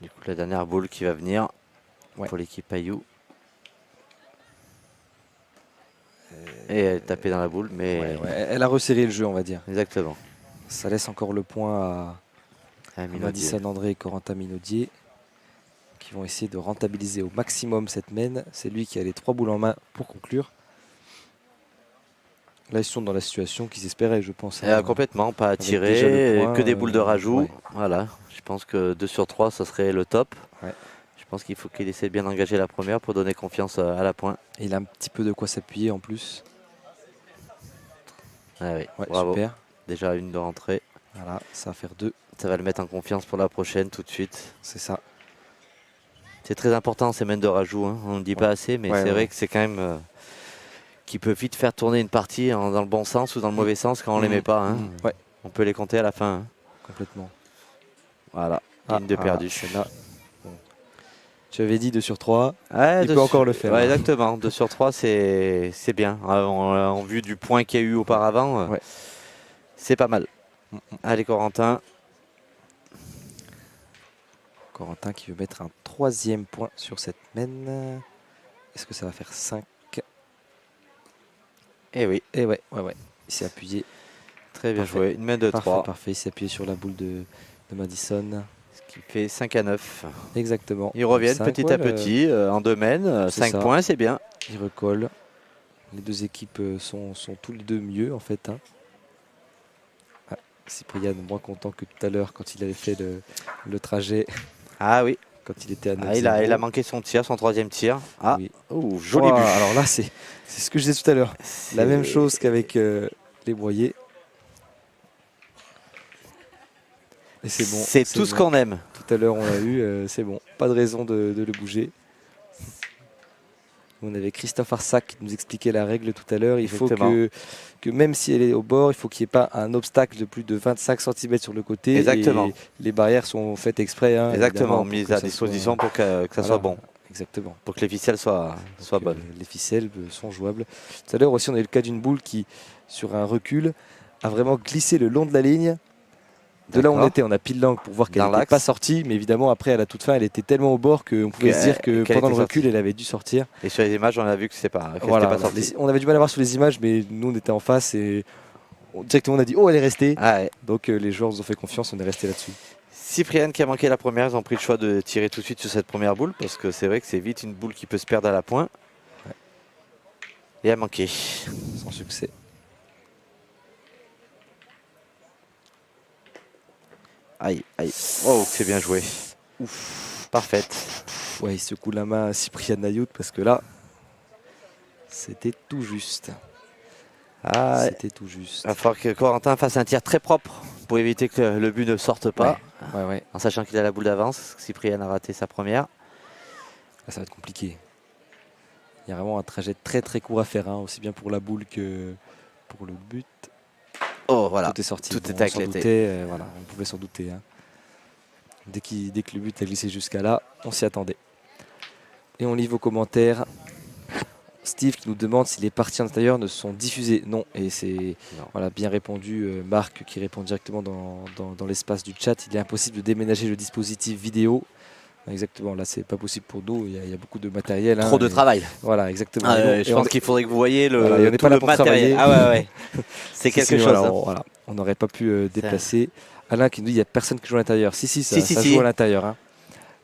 Du coup, la dernière boule qui va venir pour l'équipe Payou. Et elle tapait dans la boule, mais...
Elle a resserré le jeu, on va dire.
Exactement.
Ça laisse encore le point à Madison André et Corentin Minaudier, qui vont essayer de rentabiliser au maximum cette main. C'est lui qui a les 3 boules en main pour conclure. Là, ils sont dans la situation qu'ils espéraient, je pense.
Complètement, pas à tirer, que des boules de rajout. Ouais. Voilà, je pense que 2 sur 3, ça serait le top.
Ouais.
Je pense qu'il faut qu'il essaie de bien engager la première pour donner confiance à la pointe.
Et il a un petit peu de quoi s'appuyer en plus.
Ah oui,
ouais,
bravo.
Super.
Déjà une de rentrée.
Voilà, ça va faire 2.
Ça va le mettre en confiance pour la prochaine tout de suite.
C'est ça.
C'est très important ces mains de rajout, hein. On ne dit pas assez, mais c'est vrai que c'est quand même... qui peut vite faire tourner une partie dans le bon sens ou dans le mauvais sens quand on ne les met pas. Hein.
Ouais.
On peut les compter à la fin. Hein.
Complètement.
Voilà, une de perdue.
Là. Bon. Tu avais dit 2 sur 3, il peut encore le faire.
Ouais, exactement, 2 sur 3 c'est bien. En vue du point qu'il y a eu auparavant, c'est pas mal. Allez Corentin.
Corentin qui veut mettre un 3e point sur cette main. Est-ce que ça va faire 5?
Eh oui.
Et ouais. Il s'est appuyé.
Très bien joué. Une main de 3.
Parfait. Il s'est appuyé sur la boule de Madison.
Ce qui fait 5 à 9.
Exactement.
Ils reviennent petit à petit en 2 mains. 5 points, c'est bien.
Ils recollent. Les deux équipes sont tous les deux mieux en fait. Hein. Ah, Cyprien moins content que tout à l'heure quand il avait fait le trajet.
Ah oui.
Quand il était à 9
il a manqué son tir, son 3e tir. Ah, oui. Joli but.
Alors là, c'est ce que je disais tout à l'heure. La même chose qu'avec les broyés. Et c'est bon.
C'est tout ce qu'on aime.
Tout à l'heure, on l'a eu, c'est bon. Pas de raison de le bouger. On avait Christophe Arsac qui nous expliquait la règle tout à l'heure. Il faut que même si elle est au bord, il faut qu'il n'y ait pas un obstacle de plus de 25 cm sur le côté.
Exactement.
Et les barrières sont faites exprès. Hein,
exactement, mises à disposition pour que ça soit bon.
Exactement.
Pour que les ficelles soient bonnes.
Les ficelles sont jouables. Tout à l'heure aussi, on a eu le cas d'une boule qui, sur un recul, a vraiment glissé le long de la ligne. De là où on était, on a pile l'angle pour voir qu'elle n'était pas sortie, mais évidemment après à la toute fin elle était tellement au bord qu'on pouvait se dire que pendant le recul elle avait dû sortir.
Et sur les images on a vu que c'est pas,
voilà,
pas sortie.
On avait du mal à voir sur les images, mais nous on était en face et directement on a dit oh elle est restée. Donc les joueurs nous ont fait confiance, on est resté là-dessus.
Cyprien qui a manqué la première, ils ont pris le choix de tirer tout de suite sur cette première boule parce que c'est vrai que c'est vite une boule qui peut se perdre à la pointe. Et a manqué.
Sans succès.
Aïe, aïe. Oh, c'est bien joué. Ouf, parfaite.
Ouais, il secoue la main à Cyprien Nayout parce que là, c'était tout juste. C'était tout juste.
Il va falloir que Corentin fasse un tir très propre pour éviter que le but ne sorte pas. en sachant qu'il a la boule d'avance. Cyprien a raté sa première.
Là, ça va être compliqué. Il y a vraiment un trajet très très court à faire, hein, aussi bien pour la boule que pour le but.
Oh voilà,
tout est sorti.
Tout est
éclaté. Voilà, on pouvait s'en douter. Hein. Dès que le but a glissé jusqu'à là, on s'y attendait. Et on lit vos commentaires. Steve qui nous demande si les parties intérieures ne sont diffusées. Non, et c'est voilà, bien répondu. Marc qui répond directement dans l'espace du chat. Il est impossible de déménager le dispositif vidéo. Exactement, là c'est pas possible pour nous, il y a beaucoup de matériel.
Trop de travail.
Voilà, exactement.
Je pense qu'il faudrait que vous voyez le,
voilà, on n'est pas là pour
matériel.
Travailler.
Ouais. C'est quelque chose.
Voilà, on n'aurait pas pu déplacer. Alain qui nous dit il n'y a personne qui joue à l'intérieur. Ça joue à l'intérieur. Hein.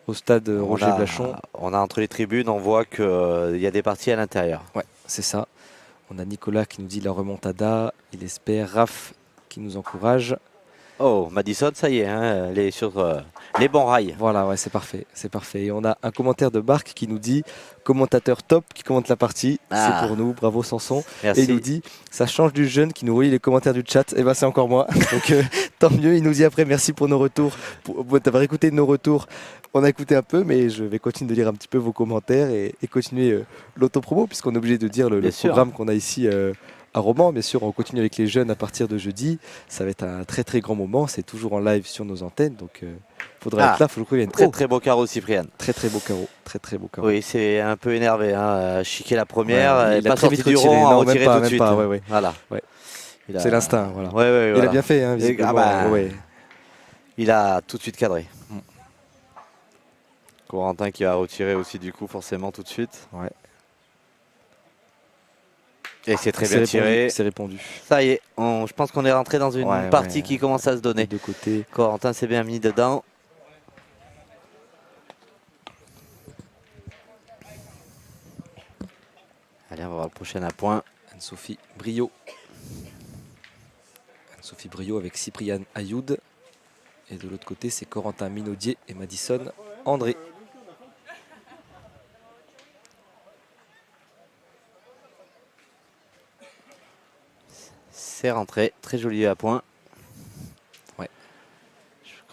Au stade Roger Blachon.
On a entre les tribunes, on voit qu'il y a des parties à l'intérieur.
Ouais, c'est ça. On a Nicolas qui nous dit la remontada, il espère. Raph qui nous encourage.
Oh, Madison, ça y est, hein, elle est sur les bons rails.
Voilà, ouais, c'est parfait. Et on a un commentaire de Marc qui nous dit commentateur top qui commente la partie. C'est pour nous, bravo Sanson.
Merci.
Et il nous dit ça change du jeune qui nous relie les commentaires du chat. Et ben c'est encore moi. Donc tant mieux. Il nous dit après merci pour nos retours. D'avoir écouté nos retours. On a écouté un peu, mais je vais continuer de lire un petit peu vos commentaires et continuer l'autopromo puisqu'on est obligé de dire le programme qu'on a ici. À Romans, bien sûr, on continue avec les jeunes à partir de jeudi. Ça va être un très très grand moment. C'est toujours en live sur nos antennes, donc faudra être là. Faut le
très très beau carreau, Cyprien.
Très très beau carreau. Très très beau carreau.
Oui, c'est un peu énervé. Hein. Chiquer la première,
il a
pas
très vite retiré.
Non,
retiré
tout de suite.
Voilà. C'est l'instinct. Voilà.
Il
a bien fait. Hein,
il a tout de suite cadré. Corentin qui a retiré aussi du coup forcément tout de suite.
Ouais.
Et c'est très bien tiré.
C'est répondu.
Ça y est, je pense qu'on est rentré dans une partie qui commence à se donner.
De côté.
Corentin s'est bien mis dedans. Allez, on va voir le prochain à point.
Anne-Sophie Brio. Anne-Sophie Brio avec Cyprien Ayoud. Et de l'autre côté, c'est Corentin Minaudier et Madison André.
C'est rentré, très joli à point.
Ouais.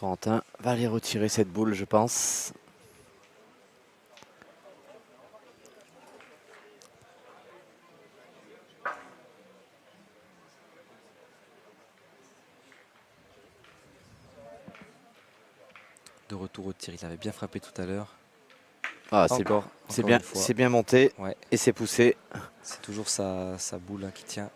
Corentin va aller retirer cette boule, je pense.
De retour au tir, il avait bien frappé tout à l'heure.
Ah, c'est bien monté et c'est poussé.
C'est toujours sa boule qui tient.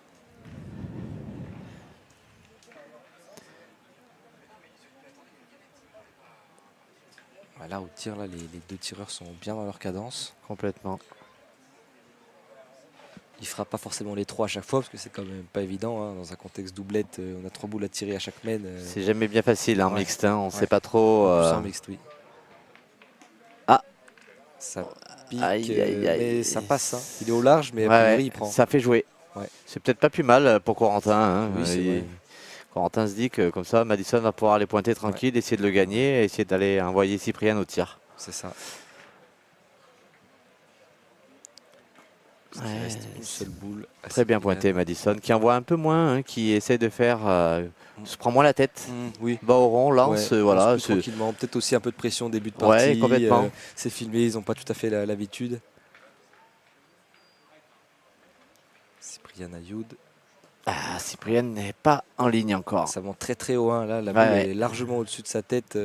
Là au tir, les deux tireurs sont bien dans leur cadence.
Complètement.
Il ne fera pas forcément les trois à chaque fois parce que c'est quand même pas évident. Hein. Dans un contexte doublette, on a 3 boules à tirer à chaque mène.
C'est jamais bien facile en mixte, hein. On ne sait pas trop.
En mixte, oui.
Ah,
ça pique, mais ça passe. Hein. Il est au large, mais a priori, il prend.
Ça fait jouer. C'est peut-être pas plus mal pour Corentin. Hein.
Oui,
Corentin se dit que comme ça, Madison va pouvoir les pointer tranquille, essayer de le gagner et essayer d'aller envoyer Cyprien au tir.
C'est ça. Il reste une seule boule.
Très bien pointé Madison, qui envoie un peu moins, hein, qui essaie de faire, se prend moins la tête, va au rond, lance, voilà.
Tranquillement, peut-être aussi un peu de pression au début de partie.
Ouais, complètement.
C'est filmé, ils n'ont pas tout à fait l'habitude. Cyprien Ayoud.
Ah, Cyprien n'est pas en ligne encore.
Ça monte très très haut, hein. Là, la boule est largement au-dessus de sa tête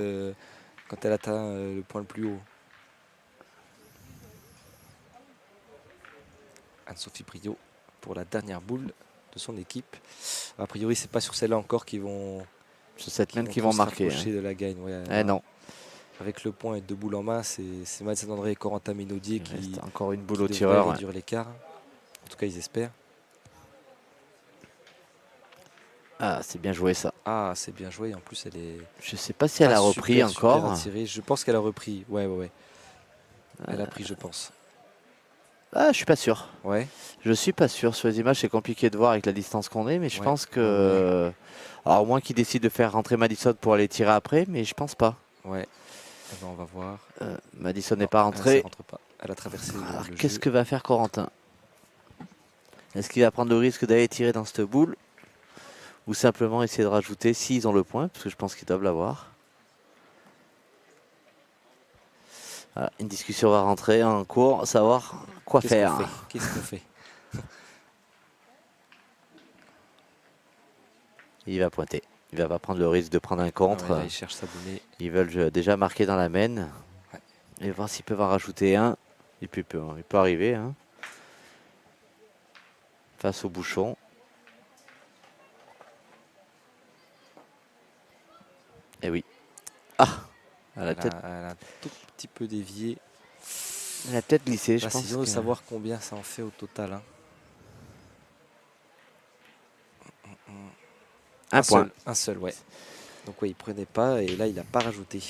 quand elle atteint le point le plus haut. Anne-Sophie Brio pour la dernière boule de son équipe. A priori, c'est pas sur celle-là encore qu'ils vont.
Sur cette main qui vont marquer.
De la gagne.
Non.
Avec le point et 2 boules en main, c'est Madison André et Corentin Minaudier qui
reste encore une boule au tireur.
Réduire l'écart. En tout cas, ils espèrent.
Ah, c'est bien joué ça.
Ah, c'est bien joué. En plus, elle est.
Je sais pas si elle a repris encore.
Je pense qu'elle a repris. Ouais. Elle a pris, je pense.
Ah, je suis pas sûr.
Ouais.
Je suis pas sûr. Sur les images, c'est compliqué de voir avec la distance qu'on est, mais je pense que. Alors, au moins qu'il décide de faire rentrer Madison pour aller tirer après, mais je pense pas.
Ouais. On va voir.
Madison n'est pas rentrée.
Elle rentre pas. Elle a traversé.
Alors, qu'est-ce que va faire Corentin? Est-ce qu'il va prendre le risque d'aller tirer dans cette boule? Ou simplement essayer de rajouter s'ils ont le point, parce que je pense qu'ils doivent l'avoir. Voilà, une discussion va rentrer en cours, savoir quoi faire.
Qu'est-ce qu'on fait?
Il va pointer. Il va pas prendre le risque de prendre un contre.
Ah ouais, là, il cherche sa donnée.
Ils veulent déjà marquer dans la main.
Ouais.
Et voir s'ils peuvent en rajouter un. Il peut arriver. Hein. Face au bouchon. Et oui. Ah, elle a
un tout petit peu dévié.
Elle a peut-être glissé, je pense.
C'est dur de savoir combien ça en fait au total. Hein.
Un point.
Un seul, ouais. Donc ouais, il prenait pas et là il n'a pas rajouté.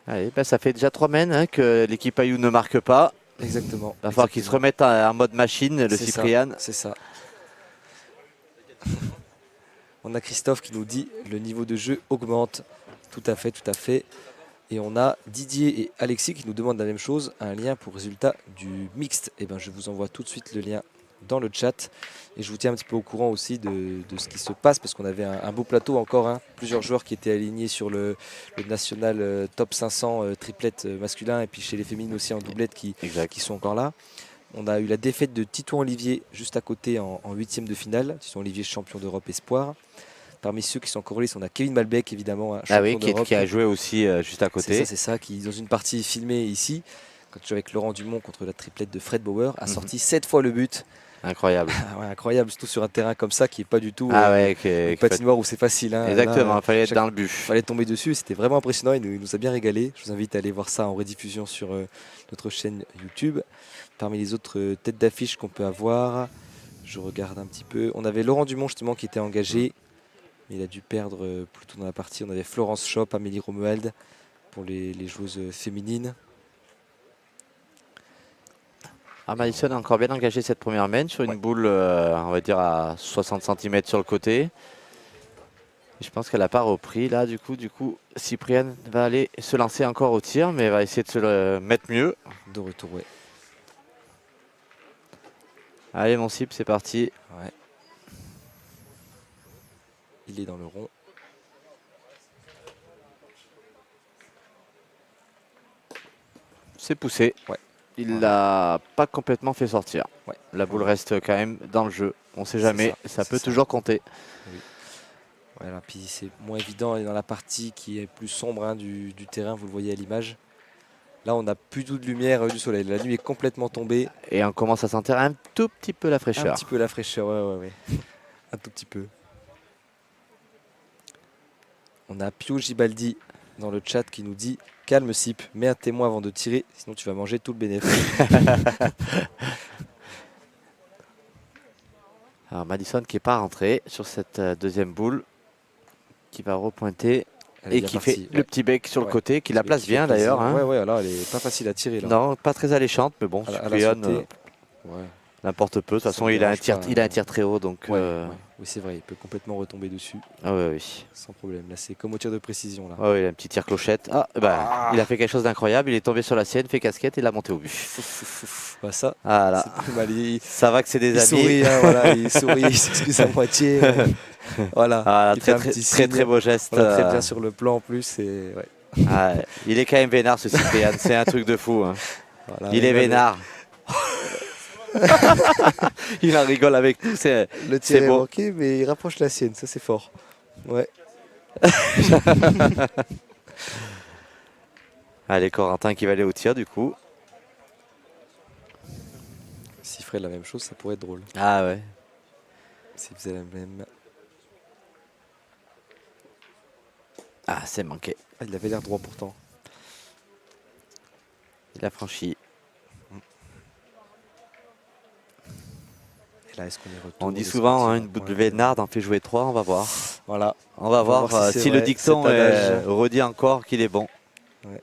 Allez, ben, ça fait déjà 3 mènes hein, que l'équipe Ayou ne marque pas.
Exactement.
Il va falloir qu'ils se remettent en mode machine, le Cyprien.
C'est ça. On a Christophe qui nous dit le niveau de jeu augmente. Tout à fait. Et on a Didier et Alexis qui nous demandent la même chose, un lien pour résultat du mixte. Et ben je vous envoie tout de suite le lien dans le chat. Et je vous tiens un petit peu au courant aussi de ce qui se passe parce qu'on avait un beau plateau encore. Hein, plusieurs joueurs qui étaient alignés sur le national top 500 triplette masculin et puis chez les féminines aussi en doublette qui sont encore là. On a eu la défaite de Titouan Olivier juste à côté en 8e de finale. Titouan Olivier champion d'Europe espoir. Parmi ceux qui sont encore en lice, on a Kevin Malbec évidemment.
Qui a joué aussi juste à côté.
C'est ça, qui dans une partie filmée ici, quand tu joues avec Laurent Dumont contre la triplette de Fred Bauer, a sorti 7 fois le but.
Incroyable.
Ouais, incroyable, surtout sur un terrain comme ça qui n'est pas du tout
une
patinoire où c'est facile. Hein.
Exactement, il fallait être dans le but. Il
fallait tomber dessus, c'était vraiment impressionnant, il nous a bien régalé. Je vous invite à aller voir ça en rediffusion sur notre chaîne YouTube. Parmi les autres têtes d'affiche qu'on peut avoir, je regarde un petit peu. On avait Laurent Dumont justement qui était engagé, mais il a dû perdre plus tôt dans la partie. On avait Florence Schopp, Amélie Romuald pour les joueuses féminines.
Madison a encore bien engagé cette première main sur une boule, on va dire à 60 cm sur le côté. Et je pense qu'elle n'a pas repris là du coup Cyprienne va aller se lancer encore au tir, mais va essayer de se le mettre mieux.
De retour, ouais.
Allez mon Cyp, c'est parti.
Ouais. Il est dans le rond.
C'est poussé.
Ouais.
Il ne l'a pas complètement fait sortir.
Ouais.
La boule reste quand même dans le jeu. On ne sait jamais, ça peut toujours compter.
Oui. Voilà, puis c'est moins évident et dans la partie qui est plus sombre hein, du terrain, vous le voyez à l'image. Là, on n'a plus tout de lumière du soleil. La nuit est complètement tombée.
Et on commence à sentir un tout petit peu la fraîcheur.
Un petit peu la fraîcheur, ouais. Un tout petit peu. On a Pio Gibaldi dans le chat qui nous dit « Calme Cyp, mets un témoin avant de tirer, sinon tu vas manger tout le bénéfice. »
Alors Madison qui n'est pas rentré sur cette deuxième boule, qui va repointer et qui fait le petit bec sur le côté, qui la place bien d'ailleurs. Hein.
Ouais, alors elle est pas facile à tirer. Là.
Non, pas très alléchante, mais bon, Cyprien n'importe peu. De toute façon, il a un tir très haut, donc.
Oui, c'est vrai, il peut complètement retomber dessus.
Ah oui.
Sans problème. Là, c'est comme au tir de précision. Là.
Il a un petit tir clochette. Il a fait quelque chose d'incroyable. Il est tombé sur la sienne, fait casquette et l'a monté au but.
Bah ça,
voilà. Ça va que c'est des amis.
Sourit, hein, voilà, il sourit, il s'excuse à moitié. Voilà.
Très beau geste.
Très bien sur le plan en plus. Et,
il est quand même vénard ce Cyprien. C'est un truc de fou. Hein.
Voilà,
il est vénard. Il en rigole avec tout.
Le tir est manqué, mais il rapproche la sienne. Ça, c'est fort. Ouais.
Allez, Corentin qui va aller au tir du coup.
S'il ferait la même chose, ça pourrait être drôle.
Ah ouais.
S'il faisait la même.
Ah, c'est manqué.
Il avait l'air droit pourtant.
Il a franchi.
Et là, est-ce qu'on y retourne?
On dit souvent une boule de Vénard en fait jouer 3, on va voir.
Voilà.
On va voir si le dicton redit encore qu'il est bon.
Ouais.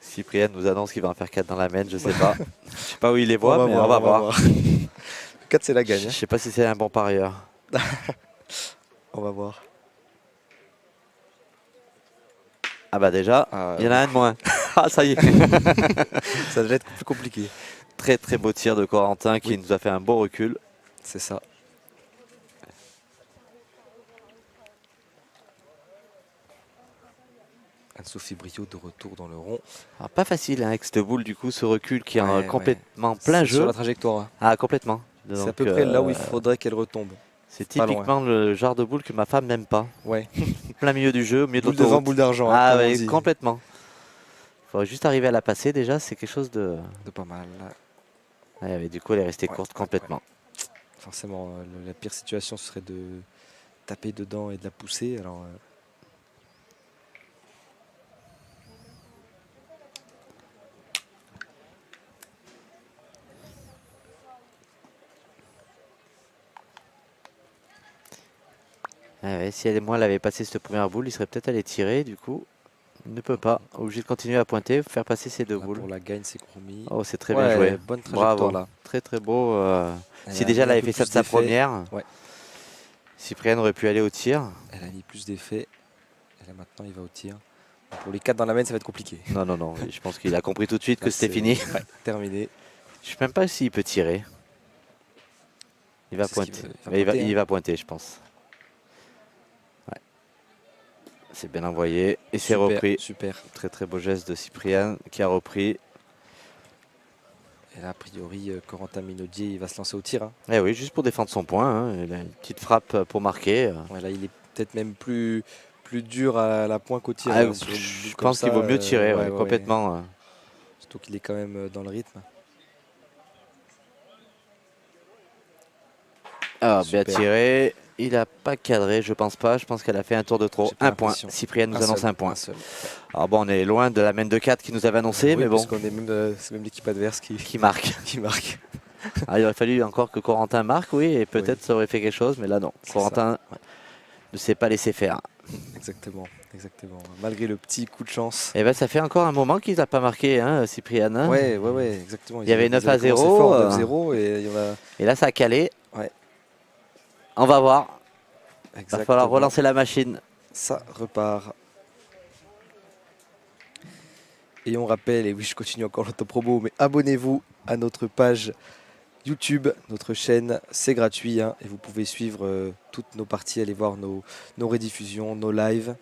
Cyprien nous annonce qu'il va en faire 4 dans la main, je sais pas. Je sais pas où il les voit, mais on va voir.
4 c'est la gagne.
Je sais pas si c'est un bon parieur.
On va voir.
Ah bah déjà, il y en a un de moins. Ah ça y est.
Ça devait être plus compliqué.
Très beau tir de Corentin qui nous a fait un beau recul.
C'est ça. Anne-Sophie Briot de retour dans le rond.
Alors, pas facile avec cette boule du coup, ce recul qui est complètement plein jeu.
Sur la trajectoire.
Ah complètement.
C'est à peu près là où il faudrait qu'elle retombe.
C'est typiquement le genre de boule que ma femme n'aime pas.
Ouais.
Plein milieu du jeu, milieu de
boule de vent, boule d'argent.
Ah ouais, complètement. Il faudrait juste arriver à la passer déjà, c'est quelque chose de
pas mal.
Ouais, mais du coup elle est restée courte complètement.
Forcément, la pire situation ce serait de taper dedans et de la pousser. Alors
ouais, si elle et moi elle avait passé cette première boule, il serait peut-être allé tirer. Du coup, il ne peut pas. Obligé de continuer à pointer, faire passer ces deux boules.
Pour la gagne, c'est Groumi.
Oh, c'est très bien joué.
Bonne trajectoire.
Bravo.
Là.
Très très beau. Si déjà elle avait fait ça de sa première, Cyprienne aurait pu aller au tir.
Elle a mis plus d'effets. Et là maintenant, il va au tir. Pour les 4 dans la main, ça va être compliqué.
Non, non, non. Je pense qu'il a compris tout de suite que c'était fini.
Terminé.
Je ne sais même pas s'il peut tirer. Il va pointer. Il va pointer, je pense. Ouais. C'est bien envoyé. Et c'est repris.
Super.
Très très beau geste de Cyprien qui a repris.
Et là, a priori, Corentin Minaudier, il va se lancer au tir. Hein.
Eh oui, juste pour défendre son point. Hein. Il a une petite frappe pour marquer.
Ouais, là, il est peut-être même plus dur à la pointe qu'au tir.
Ah, je pense qu'il vaut mieux tirer, complètement. Ouais.
Surtout qu'il est quand même dans le rythme.
Ah, bien tiré. Il n'a pas cadré, je pense pas. Je pense qu'elle a fait un tour de trop. Un point. Cyprien nous annonce un point. Alors bon, on est loin de la main de 4 qui nous avait annoncé, mais bon.
C'est même l'équipe adverse qui
marque.
qui marque.
Ah, il aurait fallu encore que Corentin marque, oui, et peut-être ça aurait fait quelque chose, mais là non. Corentin ne s'est pas laissé faire.
Exactement. Malgré le petit coup de chance.
Et ben ça fait encore un moment qu'il n'a pas marqué, hein, Cyprien. Hein.
Ouais, exactement.
Il y avait 9-0.
Fort, 9-0 et
là ça a calé.
Ouais.
On va voir. Il va falloir relancer la machine.
Ça repart. Et on rappelle, et oui, je continue encore l'autopromo, mais abonnez-vous à notre page YouTube, notre chaîne, c'est gratuit. Hein, et vous pouvez suivre toutes nos parties, aller voir nos rediffusions, nos lives.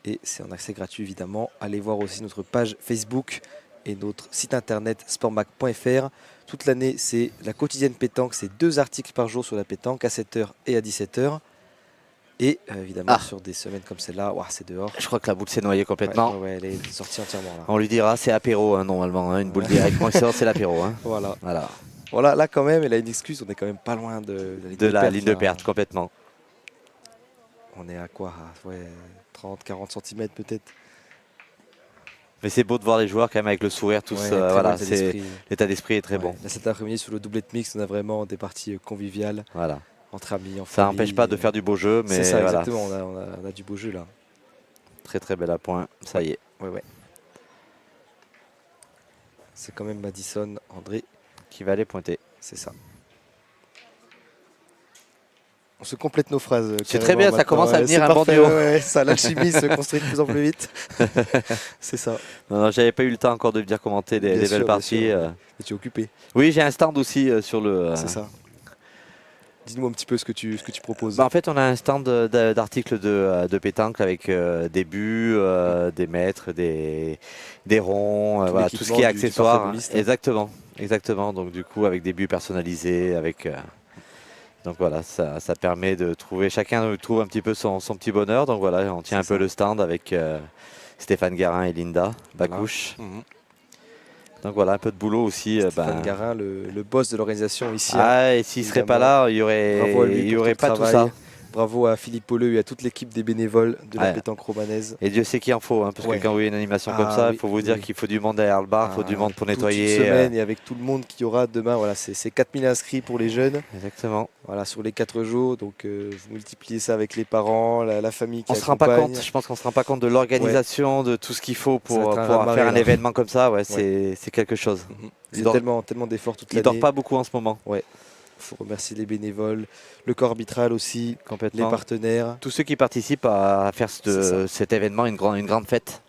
Et c'est en accès gratuit, évidemment. Allez voir aussi notre page Facebook et notre site internet sportmac.fr. Toute l'année, c'est la quotidienne pétanque. C'est 2 articles par jour sur la pétanque, à 7h et à 17h. Et évidemment, sur des semaines comme celle-là, c'est dehors.
Je crois que la boule s'est noyée complètement.
Ouais, elle est sortie entièrement. Là.
On lui dira, c'est apéro, hein, normalement. Hein, une boule directement, c'est l'apéro. Hein.
Voilà, là quand même, elle a une excuse. On est quand même pas loin de
la ligne de perte, complètement.
On est à quoi 30-40 cm peut-être.
Mais c'est beau de voir les joueurs quand même avec le sourire tous. L'état d'esprit est très bon.
Là, cet après-midi sur le doublette mix, on a vraiment des parties conviviales.
Voilà.
Entre amis, en famille.
Ça n'empêche pas de faire du beau jeu, mais
c'est ça, exactement. On a du beau jeu là.
Très très belle à point. Ça y est.
Ouais. C'est quand même Madison André
qui va aller pointer.
C'est ça. On se complète nos phrases.
C'est très bien, ça commence à venir un bon duo.
Ça, l'alchimie se construit de plus en plus vite. C'est ça.
Non, j'avais pas eu le temps encore de venir commenter les belles parties.
Et tu es occupé.
Oui, j'ai un stand aussi sur le.
C'est ça. Dis-nous un petit peu ce que tu proposes.
En fait, on a un stand d'articles de pétanque avec des buts, des mètres, des ronds, tout ce qui est accessoire. Exactement. Donc du coup, avec des buts personnalisés, donc voilà, ça permet de trouver, chacun trouve un petit peu son petit bonheur. Donc voilà, on tient un peu le stand avec Stéphane Garin et Linda Bacouche. Donc voilà, un peu de boulot aussi.
Stéphane Garin, le boss de l'organisation ici.
Et s'il ne serait pas là, il n'y aurait pas tout ça.
Bravo à Philippe Pauleux et à toute l'équipe des bénévoles de la pétanque romanaise.
Et Dieu sait qu'il en faut, parce que quand vous voyez une animation comme ça, il faut vous dire qu'il faut du monde derrière le bar, il faut du monde pour nettoyer.
Toute une semaine et avec tout le monde qu'il y aura demain, c'est 4000 inscrits pour les jeunes.
Exactement.
Voilà, sur les 4 jours, donc vous multipliez ça avec les parents, la famille qui
accompagne. Pas compte, je pense qu'on ne se rend pas compte de l'organisation, de tout ce qu'il faut pour pouvoir faire un événement comme ça. C'est quelque chose.
Il y a tellement d'efforts toute l'année.
Il ne dort pas beaucoup en ce moment.
Il faut remercier les bénévoles, le corps arbitral aussi, les partenaires.
Tous ceux qui participent à faire cet événement une grande fête.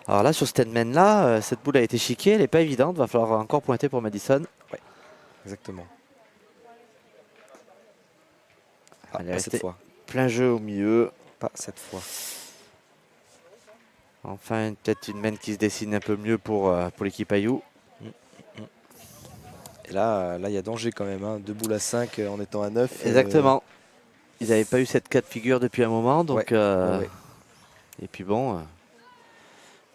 Alors là, sur cette main-là, cette boule a été chiquée, elle n'est pas évidente, va falloir encore pointer pour Madison.
Oui, exactement.
Pas cette fois. Plein jeu au milieu.
Pas cette fois.
Enfin, peut-être une main qui se dessine un peu mieux pour l'équipe Ayou.
Et là, il y a danger quand même. Hein. 2 boules à 5 en étant à 9.
Exactement. Ils n'avaient pas eu cette cas de figure depuis un moment. Donc,
ouais.
Et puis bon,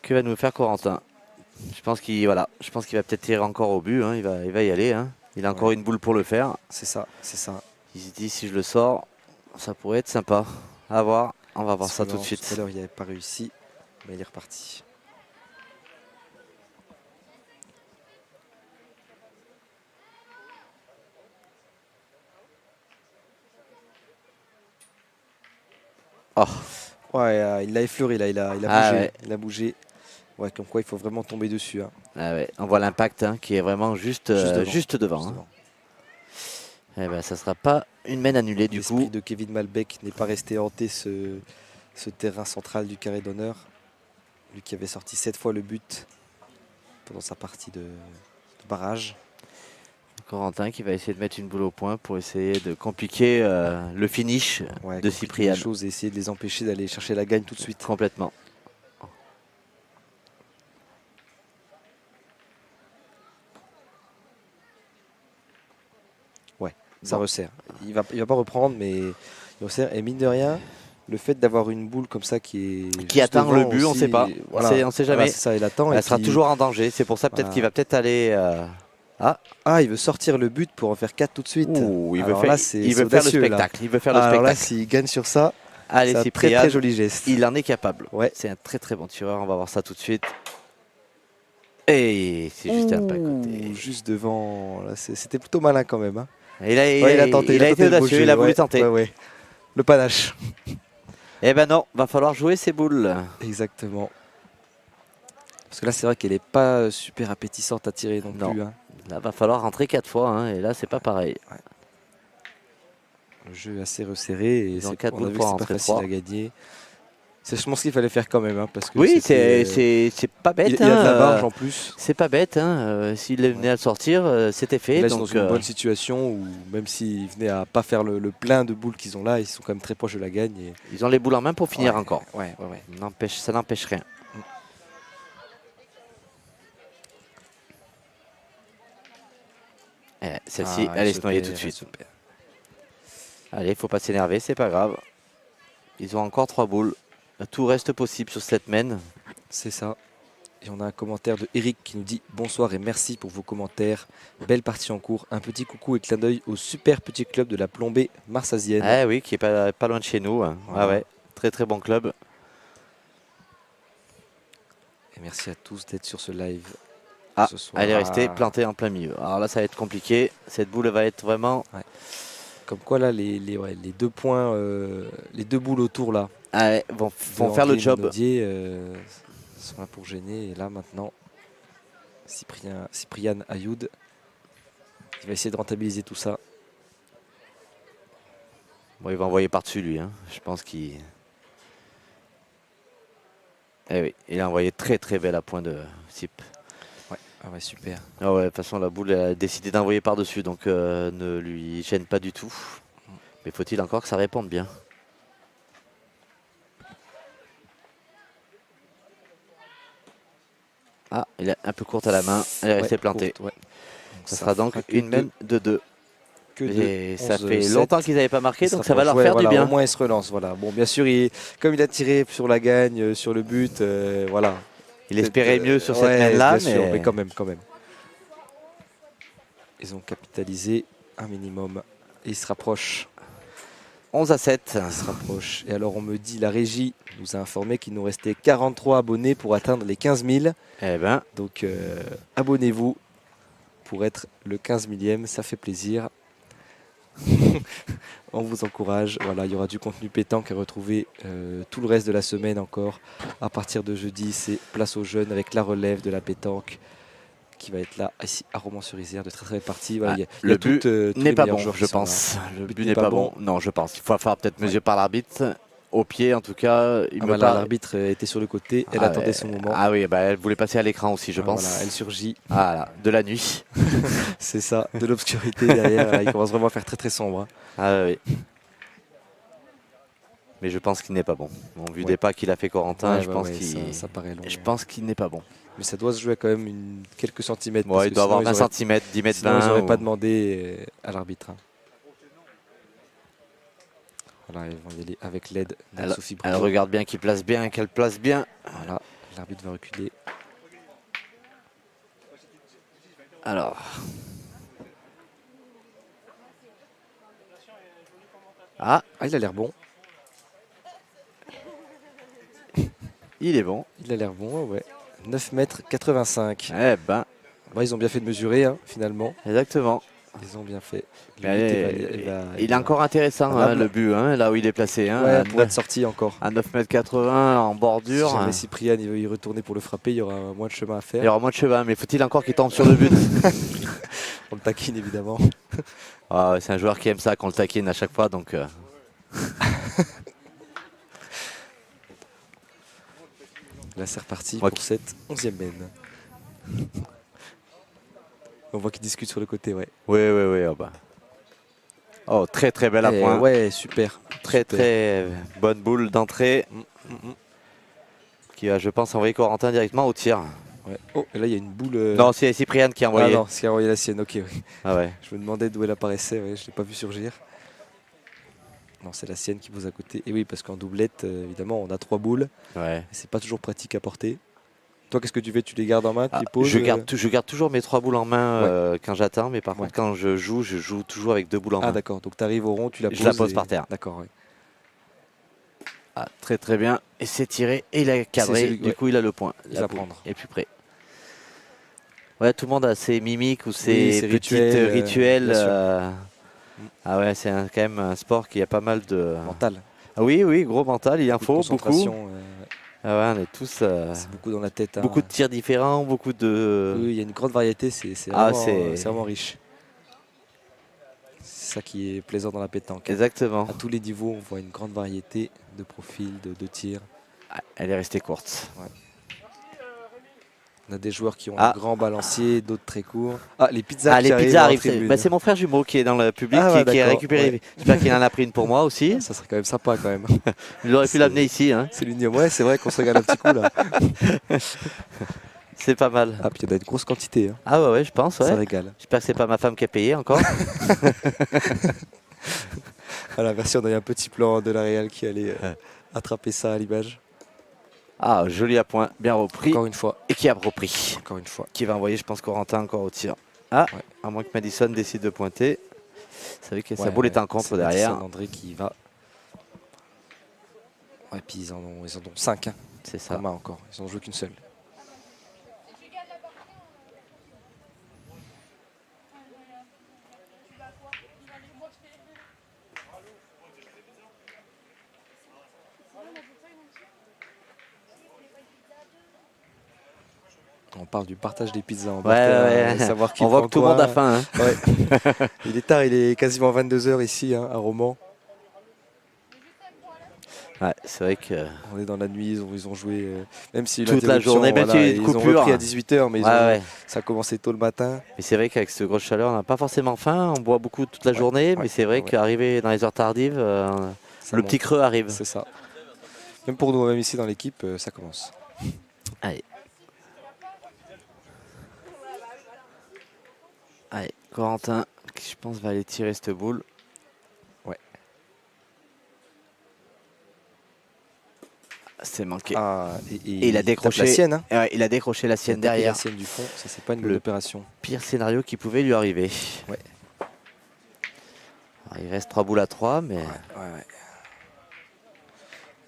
que va nous faire Corentin? Je pense qu'il va peut-être tirer encore au but. Hein. Il va y aller. Hein. Il a encore une boule pour le faire.
C'est ça, c'est ça.
Il se dit, si je le sors, ça pourrait être sympa. À voir. On va voir ça tout de suite.
Tout à l'heure, il n'avait pas réussi, mais il est reparti.
Oh.
Ouais, il l'a effleuré là, il a bougé. Ouais. Il a bougé. Ouais, comme quoi il faut vraiment tomber dessus. Hein.
Ah ouais. On voit l'impact hein, qui est vraiment juste devant. Juste devant. Eh ben, ça ne sera pas une main annulée du coup.
L'esprit de Kevin Malbec n'est pas resté hanté ce terrain central du carré d'honneur. Lui qui avait sorti 7 fois le but pendant sa partie de barrage.
Corentin qui va essayer de mettre une boule au point pour essayer de compliquer le finish de Cyprien.
Et essayer de les empêcher d'aller chercher la gagne tout de suite.
Complètement.
Ouais, ça resserre. Il va pas reprendre, mais il resserre. Et mine de rien, le fait d'avoir une boule comme ça qui
atteint le but, aussi, on ne sait pas. Voilà. On ne sait jamais.
Ça, il attend.
Elle sera toujours en danger. C'est pour ça peut-être qu'il va peut-être aller...
il veut sortir le but pour en faire 4 tout de suite.
Ouh, il veut faire le spectacle. Il veut faire le spectacle.
Là, s'il gagne sur ça,
allez,
c'est un très joli geste.
Il en est capable.
Ouais.
C'est un très bon tireur. On va voir ça tout de suite. Et c'est juste un pas à côté.
Juste devant. C'était plutôt malin quand même. Hein.
Il a tenté. Il a été audacieux. Il a voulu tenter.
Ouais. Le panache.
Eh ben non, va falloir jouer ces boules.
Exactement. Parce que là, c'est vrai qu'elle n'est pas super appétissante à tirer non plus. Hein.
Là, va falloir rentrer 4 fois. Hein, et là, c'est pas pareil.
Ouais. Le jeu est assez resserré. Et
on a vu
que c'est pas facile à gagner. C'est je pense qu'il fallait faire quand même. Hein, parce que
oui, c'est pas bête.
Il a de la marge en plus.
C'est pas bête. Hein, s'il venait à le sortir, c'était fait.
Là, ils sont dans une bonne situation où même s'ils venaient à pas faire le plein de boules qu'ils ont là, ils sont quand même très proches de la gagne. Et...
Ils ont les boules en main pour finir encore.
Ouais.
Ça n'empêche rien. Celle-ci, elle se noyer tout de suite. Super. Allez, il faut pas s'énerver, c'est pas grave. Ils ont encore 3 boules. Tout reste possible sur cette main.
C'est ça. Et on a un commentaire de Eric qui nous dit bonsoir et merci pour vos commentaires. Belle partie en cours. Un petit coucou et clin d'œil au super petit club de la Plombée marsasienne.
Ah oui, qui est pas loin de chez nous. Voilà. Ah ouais, très bon club.
Et merci à tous d'être sur ce live.
Ce soir. Elle est restée plantée en plein milieu. Alors là, ça va être compliqué. Cette boule va être vraiment...
Ouais. Comme quoi là, les 2 points, les 2 boules autour là,
vont faire le job.
Minaudier, sont là pour gêner. Et là maintenant, Cyprien Ayoud, il va essayer de rentabiliser tout ça.
Bon, il va envoyer par-dessus lui. Hein. Je pense qu'il... Eh oui, il a envoyé très belle à point de Cyp.
Ouais, super.
Ah ouais, de toute façon, la boule a décidé d'envoyer par-dessus, donc ne lui gêne pas du tout. Mais faut-il encore que ça réponde bien. Ah, il est un peu courte à la main, elle est restée plantée.
Courte,
ça sera donc une main de 2. Et
11,
ça fait
7.
longtemps qu'ils n'avaient pas marqué, donc ça va leur faire du bien.
Au moins, ils se relancent. Voilà. Bon, bien sûr, comme il a tiré sur la gagne, sur le but, voilà.
Il espérait mieux sur cette main-là,
mais quand même. Ils ont capitalisé un minimum. Et ils se rapprochent.
11-7.
Ils se rapprochent. Et alors, on me dit, la régie nous a informé qu'il nous restait 43 abonnés pour atteindre les 15 000.
Eh ben.
Donc, abonnez-vous pour être le 15 millième. Ça fait plaisir. On vous encourage. Voilà, il y aura du contenu pétanque à retrouver tout le reste de la semaine encore. À partir de jeudi, c'est place aux jeunes avec la relève de la pétanque qui va être là ici à Romans-sur-Isère, de très belle partie. Voilà,
le but n'est pas bon, je pense. Le but n'est pas bon. Non, je pense. Il faut faire peut-être mesure par l'arbitre. Au pied, en tout cas.
L'arbitre était sur le côté. Elle attendait son moment.
Ah oui, elle voulait passer à l'écran aussi, je pense.
Voilà, elle surgit.
Voilà, de la nuit.
C'est ça, de l'obscurité derrière. Il commence vraiment à faire très sombre.
Ah oui. Mais je pense qu'il n'est pas bon. Bon, vu des pas qu'il a fait Corentin,
ça paraît long.
Je pense qu'il n'est pas bon.
Mais ça doit se jouer quand même quelques centimètres.
Ouais, il doit avoir 20 cm, 10 mètres 20.
Ils n'auraient pas demandé à l'arbitre. Voilà, ils vont y aller avec l'aide de Sophie Bruno.
Elle regarde bien qu'il place bien, qu'elle place bien.
Voilà, l'arbitre va reculer.
Alors.
Ah, il a l'air bon.
Il est bon.
Il a l'air bon, ouais. 9,85 m.
Eh ben.
Bon, ils ont bien fait de mesurer, hein, finalement.
Exactement.
Ils ont bien fait.
Il est encore intéressant, hein, le but, hein, là où il est placé. Hein,
ouais, pour être sorti encore.
À 9,80 m en bordure.
Si jamais Cyprien il veut y retourner pour le frapper, il y aura moins de chemin à faire.
Il y aura moins de chemin, mais faut-il encore qu'il tombe sur le but?
On le taquine, évidemment.
Ah, c'est un joueur qui aime ça, qu'on le taquine à chaque fois, donc...
Là, c'est reparti pour cette 11e mène. On voit qu'il discute sur le côté, ouais.
Oui. Oh, bah. Oh, très très belle à point.
Ouais, super.
Très bonne boule d'entrée. Qui va, je pense, envoyer Corentin directement au tir.
Ouais. Oh, et là, il y a une boule.
Non, c'est Cyprien qui a envoyé.
Ah non, c'est qui a envoyé la sienne, ok. Oui.
Ah ouais.
Je me demandais d'où elle apparaissait, ouais, je ne l'ai pas vu surgir. Non, c'est la sienne qui pose à côté. Et oui, parce qu'en doublette, évidemment, on a 3 boules.
Ouais.
C'est pas toujours pratique à porter. Toi, qu'est-ce que tu fais? Tu les gardes en main, tu les poses?
Je garde toujours mes 3 boules en main quand j'atteins, mais par contre, quand je joue toujours avec 2 boules en main.
Ah d'accord, donc tu arrives au rond, tu la poses.
Je la pose par terre.
D'accord, oui.
Ah, très bien. Et c'est tiré, et il a cadré, du coup il a le point.
Il va prendre.
Et plus près. Ouais, tout le monde a ses mimiques ou ses petits rituels. Ah ouais, c'est quand même un sport qui a pas mal de...
Mental.
Ah oui, gros mental, il en faut beaucoup. Ah ouais, on est tous...
c'est beaucoup dans la tête. Hein.
Beaucoup de tirs différents, beaucoup de...
Oui, il y a une grande variété, c'est vraiment riche. C'est ça qui est plaisant dans la pétanque.
Exactement.
À tous les niveaux, on voit une grande variété de profils, de tirs.
Ah, elle est restée courte.
Ouais. On a des joueurs qui ont un grand balancier, d'autres très courts. Ah, les pizzas
qui arrivent. Bah, c'est mon frère jumeau qui est dans le public, qui a récupéré. Ouais. J'espère qu'il en a pris une pour moi aussi.
Ça serait quand même sympa quand même.
Il aurait pu l'amener ici. Hein.
C'est l'union. Ouais, c'est vrai qu'on se régale un petit coup là.
C'est pas mal.
Ah, puis il y en a une grosse quantité. Hein.
Ah ouais, je pense. Ouais.
Ça régale.
J'espère que c'est pas ma femme qui a payé encore.
Voilà, merci, on a eu un petit plan de la Real qui allait attraper ça à l'image.
Ah, joli à point, bien repris.
Encore une fois.
Et qui a repris.
Encore une fois.
Qui va envoyer, je pense, Corentin encore au tir. Ah, ouais. À moins que Madison décide de pointer. Vous savez que sa boule est en contre derrière.
Madison André qui va. Ouais, puis ils en ont 5. Hein.
C'est ça.
Encore. Ils n'en joué qu'une seule. On parle du partage des pizzas en savoir qui
on voit que tout le monde a faim. Hein.
Ouais. Il est tard, il est quasiment 22 h ici à Romans.
Ouais, c'est vrai que...
On est dans la nuit, ils ont joué, même si
toute la journée, même s'il y a une coupure.
Ils ont repris à 18 h, mais ça a commencé tôt le matin.
Mais c'est vrai qu'avec cette grosse chaleur, on n'a pas forcément faim, on boit beaucoup toute la journée, mais c'est vrai qu'arriver dans les heures tardives, le petit creux arrive.
C'est ça. Même pour nous, même ici dans l'équipe, ça commence.
Allez. Allez, Corentin, qui je pense va aller tirer cette boule.
Ouais.
C'est manqué.
Ah,
et il a décroché
la sienne. Hein.
Ouais, il a décroché la sienne derrière.
La sienne du fond, ça c'est pas une bonne opération.
Pire scénario qui pouvait lui arriver.
Ouais.
Alors, il reste 3 boules à 3, mais...
Ouais.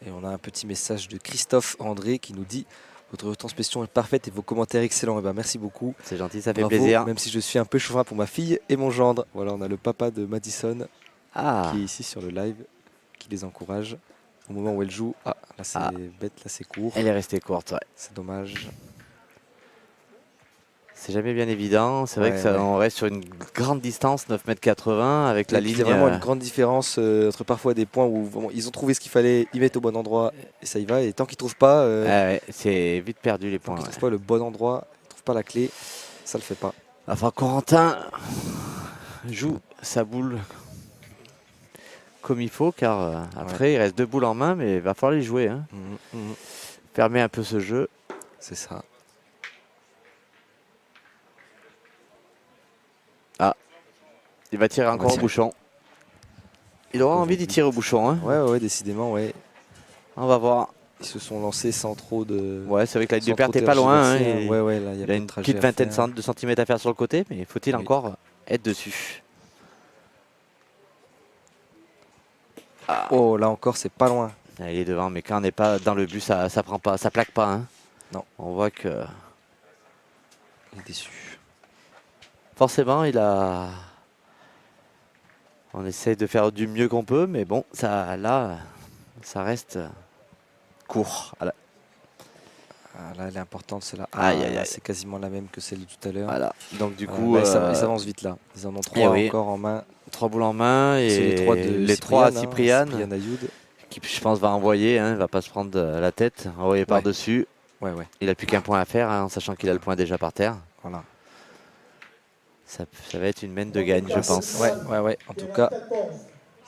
Et on a un petit message de Christophe André qui nous dit: votre retransmission est parfaite et vos commentaires excellents. Et ben, merci beaucoup.
C'est gentil, ça fait plaisir.
Même si je suis un peu chauvin pour ma fille et mon gendre. Voilà, on a le papa de Madison qui est ici sur le live, qui les encourage. Au moment où elle joue, là c'est bête, là c'est court.
Elle est restée courte, ouais.
C'est dommage.
C'est jamais bien évident. C'est vrai que on reste sur une grande distance, 9,80 m avec la ligne. Il y a
vraiment une grande différence entre parfois des points où vraiment, ils ont trouvé ce qu'il fallait, ils mettent au bon endroit et ça y va. Et tant qu'ils ne trouvent pas,
c'est vite perdu les points.
Tant qu'ils ne trouvent pas le bon endroit, ils ne trouvent pas la clé, ça ne le fait pas.
Enfin, Corentin joue sa boule comme il faut, car après il reste 2 boules en main, mais il va falloir les jouer. Hein. Fermer un peu ce jeu.
C'est ça.
Ah, il va tirer encore au bouchon. Il aura envie d'y tirer au bouchon. Hein.
Ouais, décidément, ouais.
On va voir.
Ils se sont lancés sans trop de...
Ouais, c'est vrai que la ligne de perte n'est pas loin. Hein,
là,
il a une petite vingtaine de centimètres à faire sur le côté, mais faut-il encore être dessus?
Ah. Oh, là encore, c'est pas loin.
Il est devant, mais quand on n'est pas dans le but, ça prend pas, ça plaque pas. Hein.
Non.
On voit que...
Il est déçu.
Forcément, on essaie de faire du mieux qu'on peut, mais bon, là, ça reste court.
Là, elle est importante, celle-là. C'est quasiment la même que celle de tout à l'heure.
Voilà. Donc du coup,
ils s'avancent vite là. Ils en ont 3 encore en main.
3 boules en main et
les 3 à
Cyprian.
Cyprian Ayoud.
Qui, je pense, va envoyer. Hein, il ne va pas se prendre la tête. Envoyer par-dessus.
Ouais.
Il n'a plus qu'un point à faire, hein, en sachant qu'il a le point déjà par terre.
Voilà.
Ça va être une mène de gagne, je pense.
Ouais. En tout cas,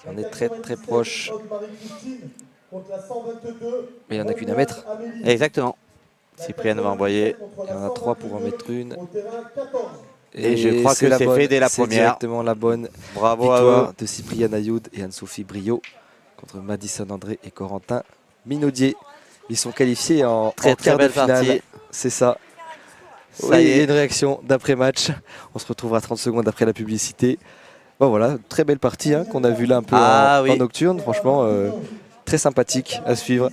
on est très proche. Mais il n'y en a qu'une à mettre.
Exactement. Cyprien va envoyer.
Il y en a 3 pour en mettre une.
Et je crois que c'est fait dès la première.
C'est exactement la bonne victoire de Cyprien Ayoud et Anne-Sophie Brio contre Madison André et Corentin Minaudier. Ils sont qualifiés en quart de finale. C'est ça. Ça y est, une réaction d'après-match. On se retrouvera 30 secondes après la publicité. Bon, voilà, très belle partie hein, qu'on a vue là un peu en nocturne. Franchement, très sympathique à suivre.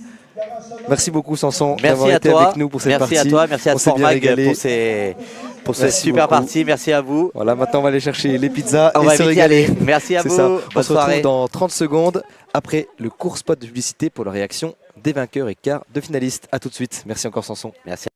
Merci beaucoup Sanson d'avoir été avec nous pour cette partie.
Merci à toi, merci à Sport Mag pour cette super partie. Merci à vous.
Voilà, maintenant on va aller chercher les pizzas
et se régaler. Merci à vous.
On se retrouve dans 30 secondes après le court spot de publicité pour la réaction des vainqueurs et quarts de finalistes. A tout de suite. Merci encore Sanson.
Merci.